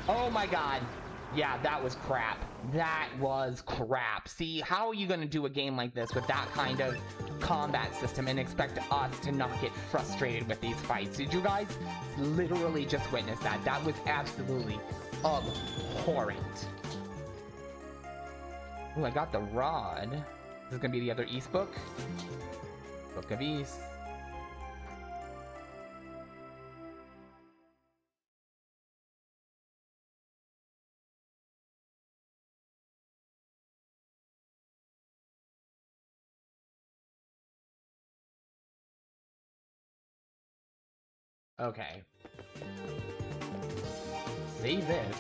Oh my god. Yeah, that was crap. That was crap. See, how are you going to do a game like this with that kind of combat system and expect us to not get frustrated with these fights? Did you guys literally just witness that? That was absolutely abhorrent. Ooh, I got the rod. This is going to be the other East book. Book of East. Okay. Save this.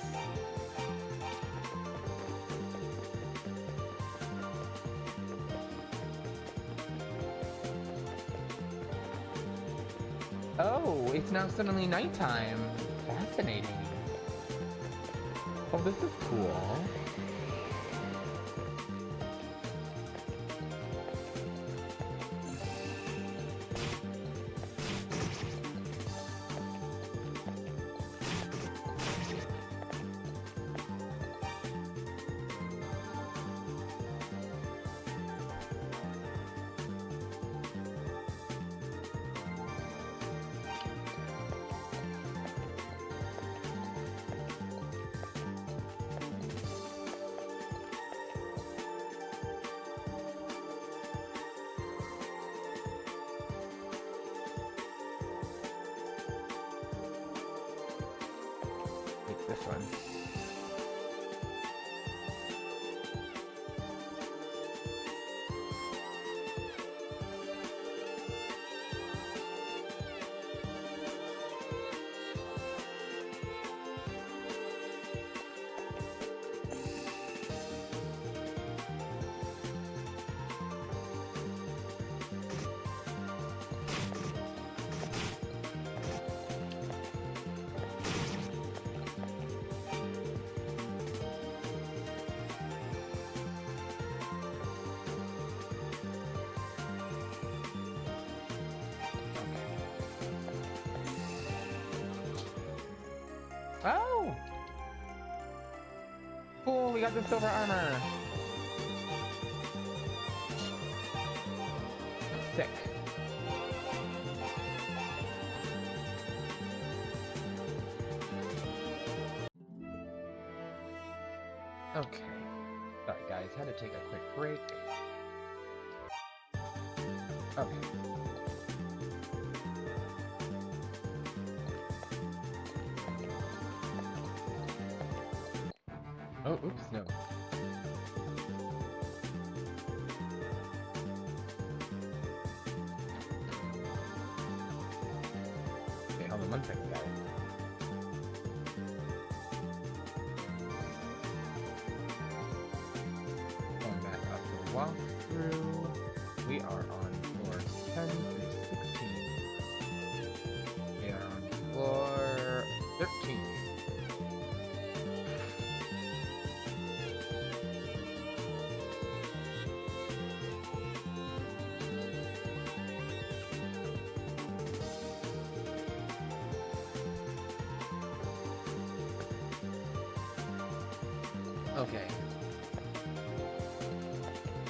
Oh, it's now suddenly nighttime. Fascinating. Oh, this is cool. This one. Oh! Cool, we got the silver armor. Sick. Okay. Sorry guys, had to take a quick break. Okay. Oh, oops, no. Okay, hold on 1 second, guys. Going back up to the walkthrough. We are on floor 10 through 16. We are on floor 13. Okay.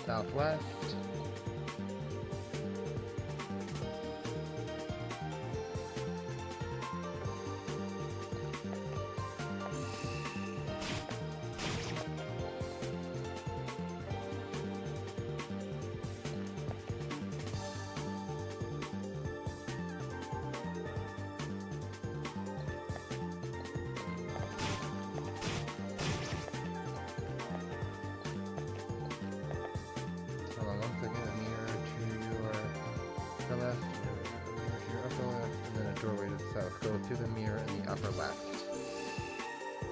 Southwest. Go through the mirror in the upper left.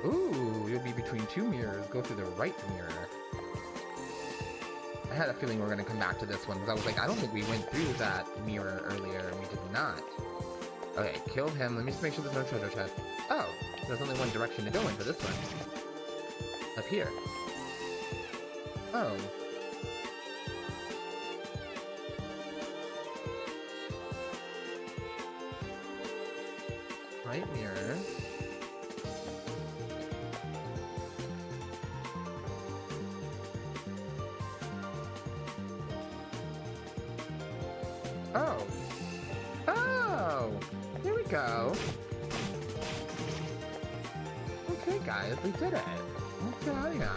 Ooh, you'll be between two mirrors. Go through the right mirror. I had a feeling we were going to come back to this one, because I was like, I don't think we went through that mirror earlier, and we did not. Okay, killed him. Let me just make sure there's no treasure chest. Oh, there's only one direction to go in for this one. Up here. Oh. Right mirror. Oh. Oh! Here we go. Okay, guys, we did it. Okay, yeah.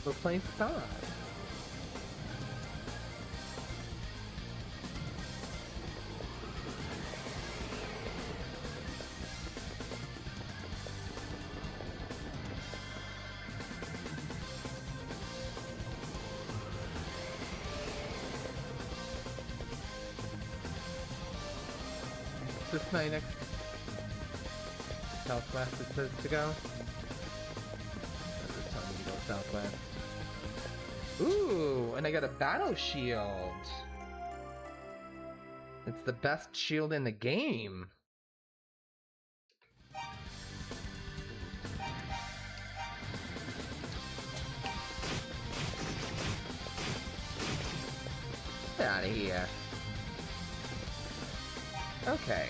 We're playing Star. This my next southwest it says to go. It's telling me to go southwest. Ooh, and I got a battle shield. It's the best shield in the game. Get out of here. Okay.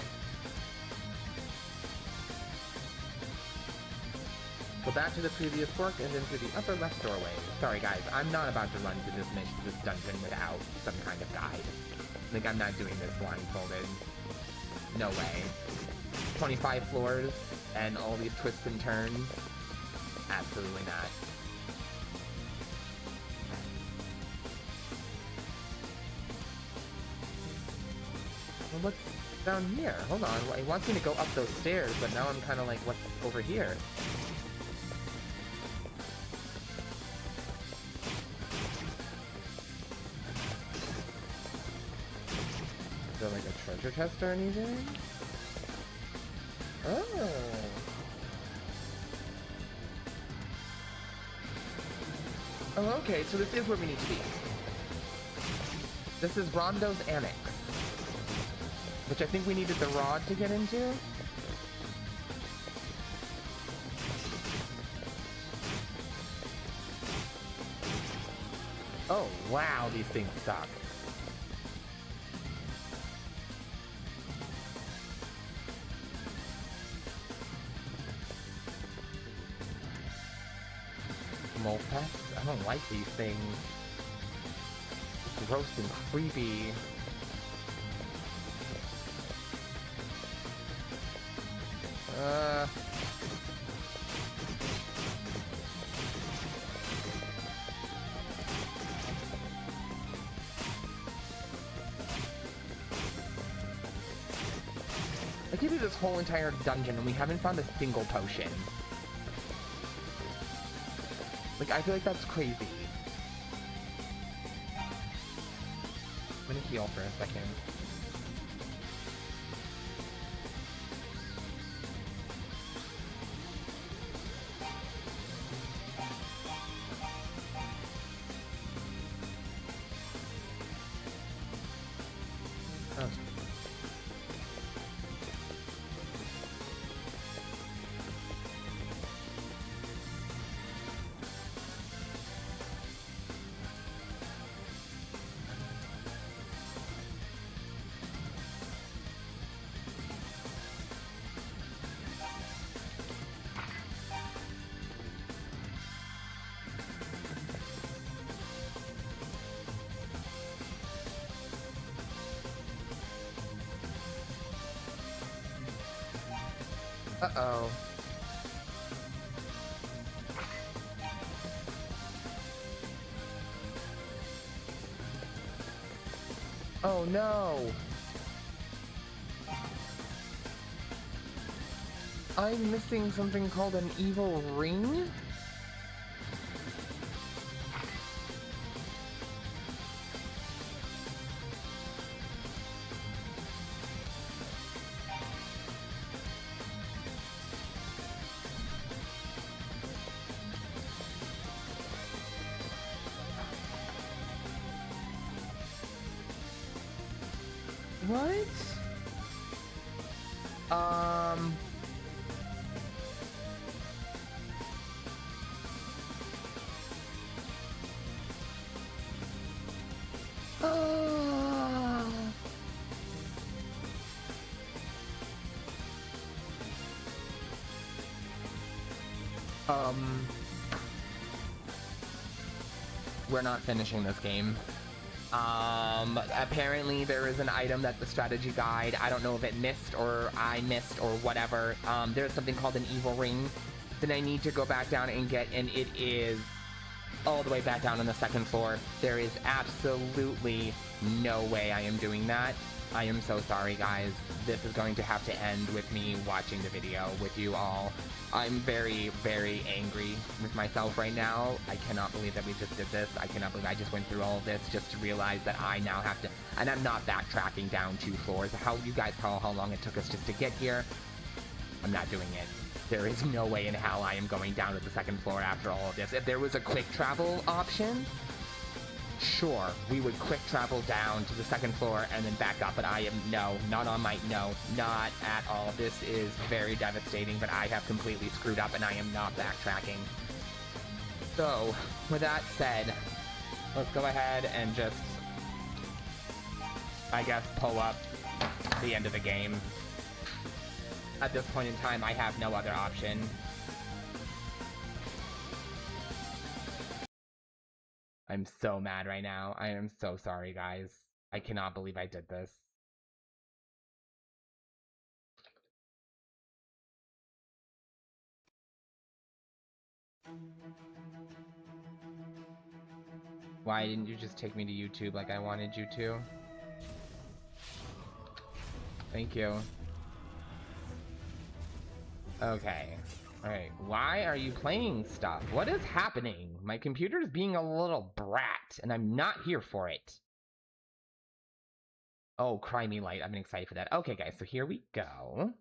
Go back to the previous fork and then through the upper left doorway. Sorry guys, I'm not about to run to this mission, this dungeon without some kind of guide. Like, I'm not doing this blindfolded. No way. 25 floors and all these twists and turns? Absolutely not. Well, what's down here? Hold on, he wants me to go up those stairs, but now I'm kind of like, what's over here? Is there like a treasure chest or anything? Oh. Oh, okay, so this is where we need to be. This is Rondo's Annex. Which I think we needed the rod to get into. Oh, wow, these things suck. Mole pests? I don't like these things. It's gross and creepy. I give you this whole entire dungeon and we haven't found a single potion. Like, I feel like that's crazy. I'm gonna heal for a second. Oh. Uh-oh. Oh no! I'm missing something called an evil ring? What? We're not finishing this game. Apparently there is an item that the strategy guide, I don't know if it missed or I missed or whatever. There's something called an evil ring that I need to go back down and get, and it is all the way back down on the second floor. There is absolutely no way I am doing that. I am so sorry, guys. This is going to have to end with me watching the video with you all. I'm very, very angry with myself right now. I cannot believe that we just did this. I cannot believe I just went through all of this just to realize that I now have to... And I'm not backtracking down 2 floors. How you guys saw how long it took us just to get here. I'm not doing it. There is no way in hell I am going down to the second floor after all of this. If there was a quick travel option, sure, we would quick travel down to the second floor and then back up, but I am, no, not on my, no, not at all. This is very devastating, but I have completely screwed up and I am not backtracking. So, with that said, let's go ahead and just, I guess, pull up the end of the game. At this point in time, I have no other option. I'm so mad right now. I am so sorry, guys. I cannot believe I did this. Why didn't you just take me to YouTube like I wanted you to? Thank you. Okay. Alright, why are you playing stuff? What is happening? My computer is being a little brat, and I'm not here for it. Oh, cry me light. I'm excited for that. Okay, guys, so here we go.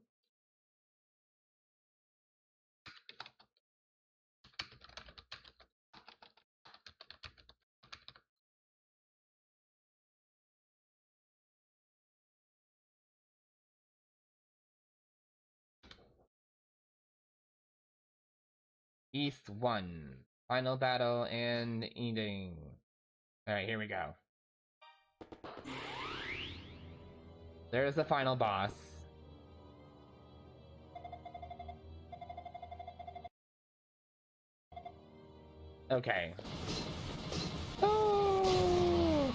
East 1. Final battle and eating. Alright, here we go. There's the final boss. Okay. Oh,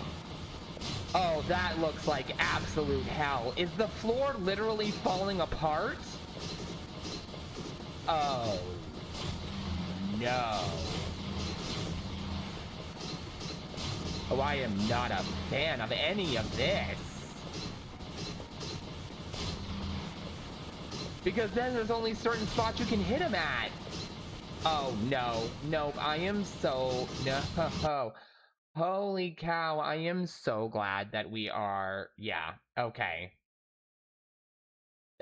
that looks like absolute hell. Is the floor literally falling apart? Oh. No. Oh, I am not a fan of any of this. Because then there's only certain spots you can hit him at. Oh, no. Nope, I am so... No. Holy cow, I am so glad that we are... Yeah, okay.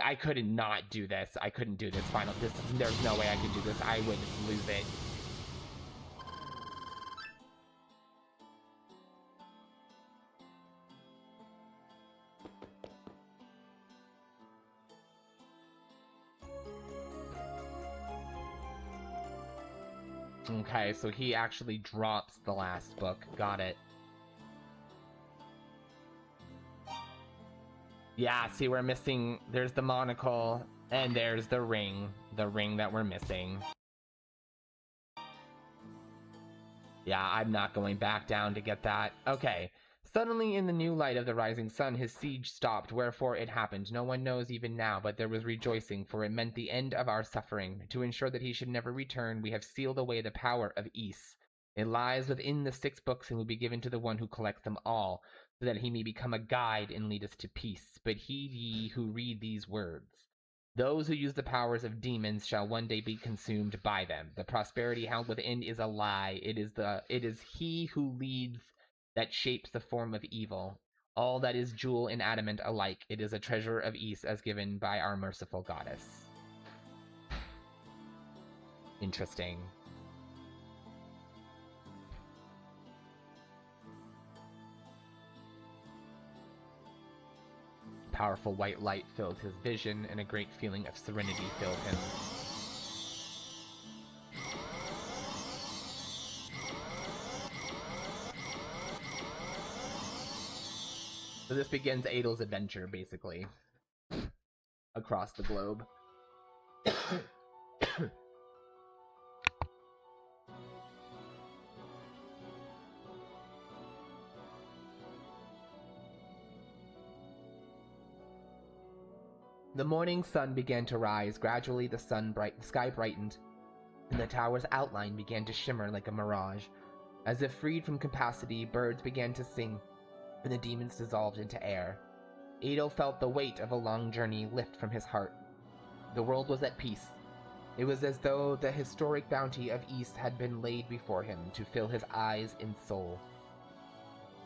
I couldn't not do this. I couldn't do this final... There's no way I could do this. I would lose it. Okay, so he actually drops the last book. Got it. Yeah, see, we're missing... There's the monocle, and there's the ring. The ring that we're missing. Yeah, I'm not going back down to get that. Okay. Suddenly, in the new light of the rising sun, his siege stopped. Wherefore it happened, no one knows even now, but there was rejoicing, for it meant the end of our suffering. To ensure that he should never return, we have sealed away the power of Ys. It lies within the 6 books and will be given to the one who collects them all, so that he may become a guide and lead us to peace. But heed ye who read these words. Those who use the powers of demons shall one day be consumed by them. The prosperity held within is a lie. It is he who leads that shapes the form of evil. All that is jewel and adamant alike. It is a treasure of Ys as given by our merciful goddess. Interesting. powerful white light filled his vision, and a great feeling of serenity filled him. So this begins Adel's adventure, basically, across the globe. The morning sun began to rise. Gradually the sky brightened, and the tower's outline began to shimmer like a mirage. As if freed from capacity, birds began to sing, and the demons dissolved into air. Adel felt the weight of a long journey lift from his heart. The world was at peace. It was as though the historic bounty of Ys had been laid before him to fill his eyes and soul.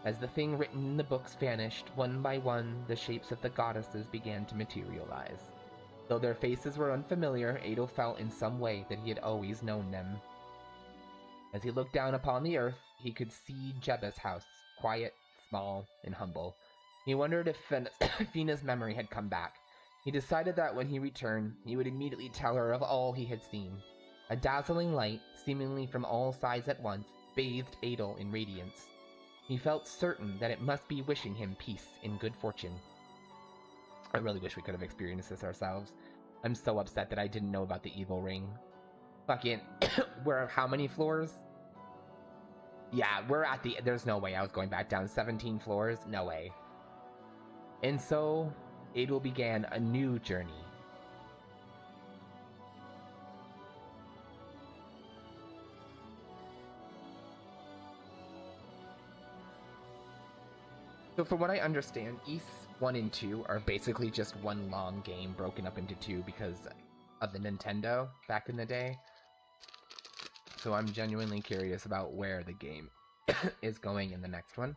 As the thing written in the books vanished, one by one, the shapes of the goddesses began to materialize. Though their faces were unfamiliar, Adel felt in some way that he had always known them. As he looked down upon the earth, he could see Jebba's house, quiet, small, and humble. He wondered if Fina's memory had come back. He decided that when he returned, he would immediately tell her of all he had seen. A dazzling light, seemingly from all sides at once, bathed Adel in radiance. He felt certain that it must be wishing him peace and good fortune. I really wish we could have experienced this ourselves. I'm so upset that I didn't know about the evil ring. Fucking, we're how many floors? Yeah, we're at the, there's no way I was going back down 17 floors, no way. And so, Adel began a new journey. So from what I understand, Ys 1 and 2 are basically just one long game broken up into two because of the Nintendo back in the day. So I'm genuinely curious about where the game is going in the next one.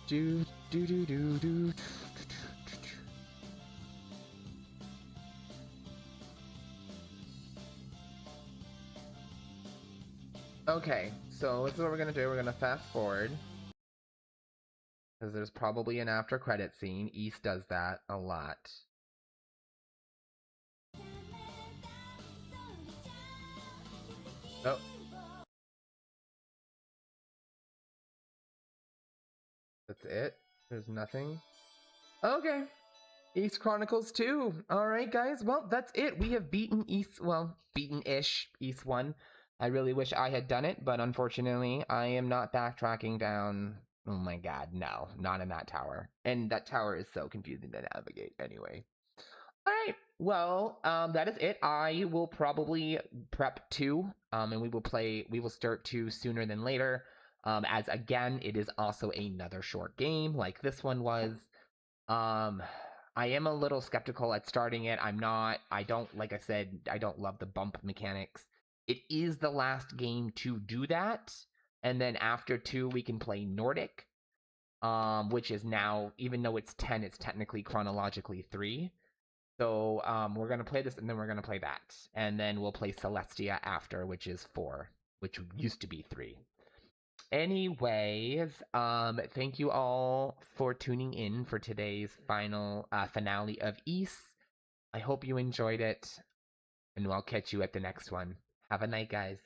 Do do do do do. Okay, so this is what we're gonna do. We're gonna fast forward because there's probably an after credit scene. Ys does that a lot. Oh. That's it? There's nothing? Okay. Ys Chronicles 2. Alright, guys. Well, that's it. We have beaten Ys, well, beaten-ish Ys 1. I really wish I had done it, but unfortunately, I am not backtracking down. Oh my god, no. Not in that tower. And that tower is so confusing to navigate anyway. Alright, well, that is it. I will probably prep 2, and we will start 2 sooner than later. As again, it is also another short game, like this one was. I am a little skeptical at starting it. Like I said, I don't love the bump mechanics. It is the last game to do that, and then after 2, we can play Nordic, which is now, even though it's 10, it's technically chronologically 3. So we're going to play this, and then we're going to play that. And then we'll play Celestia after, which is 4, which used to be 3. Anyways, thank you all for tuning in for today's finale of Ys. I hope you enjoyed it, and I'll catch you at the next one. Have a night, guys.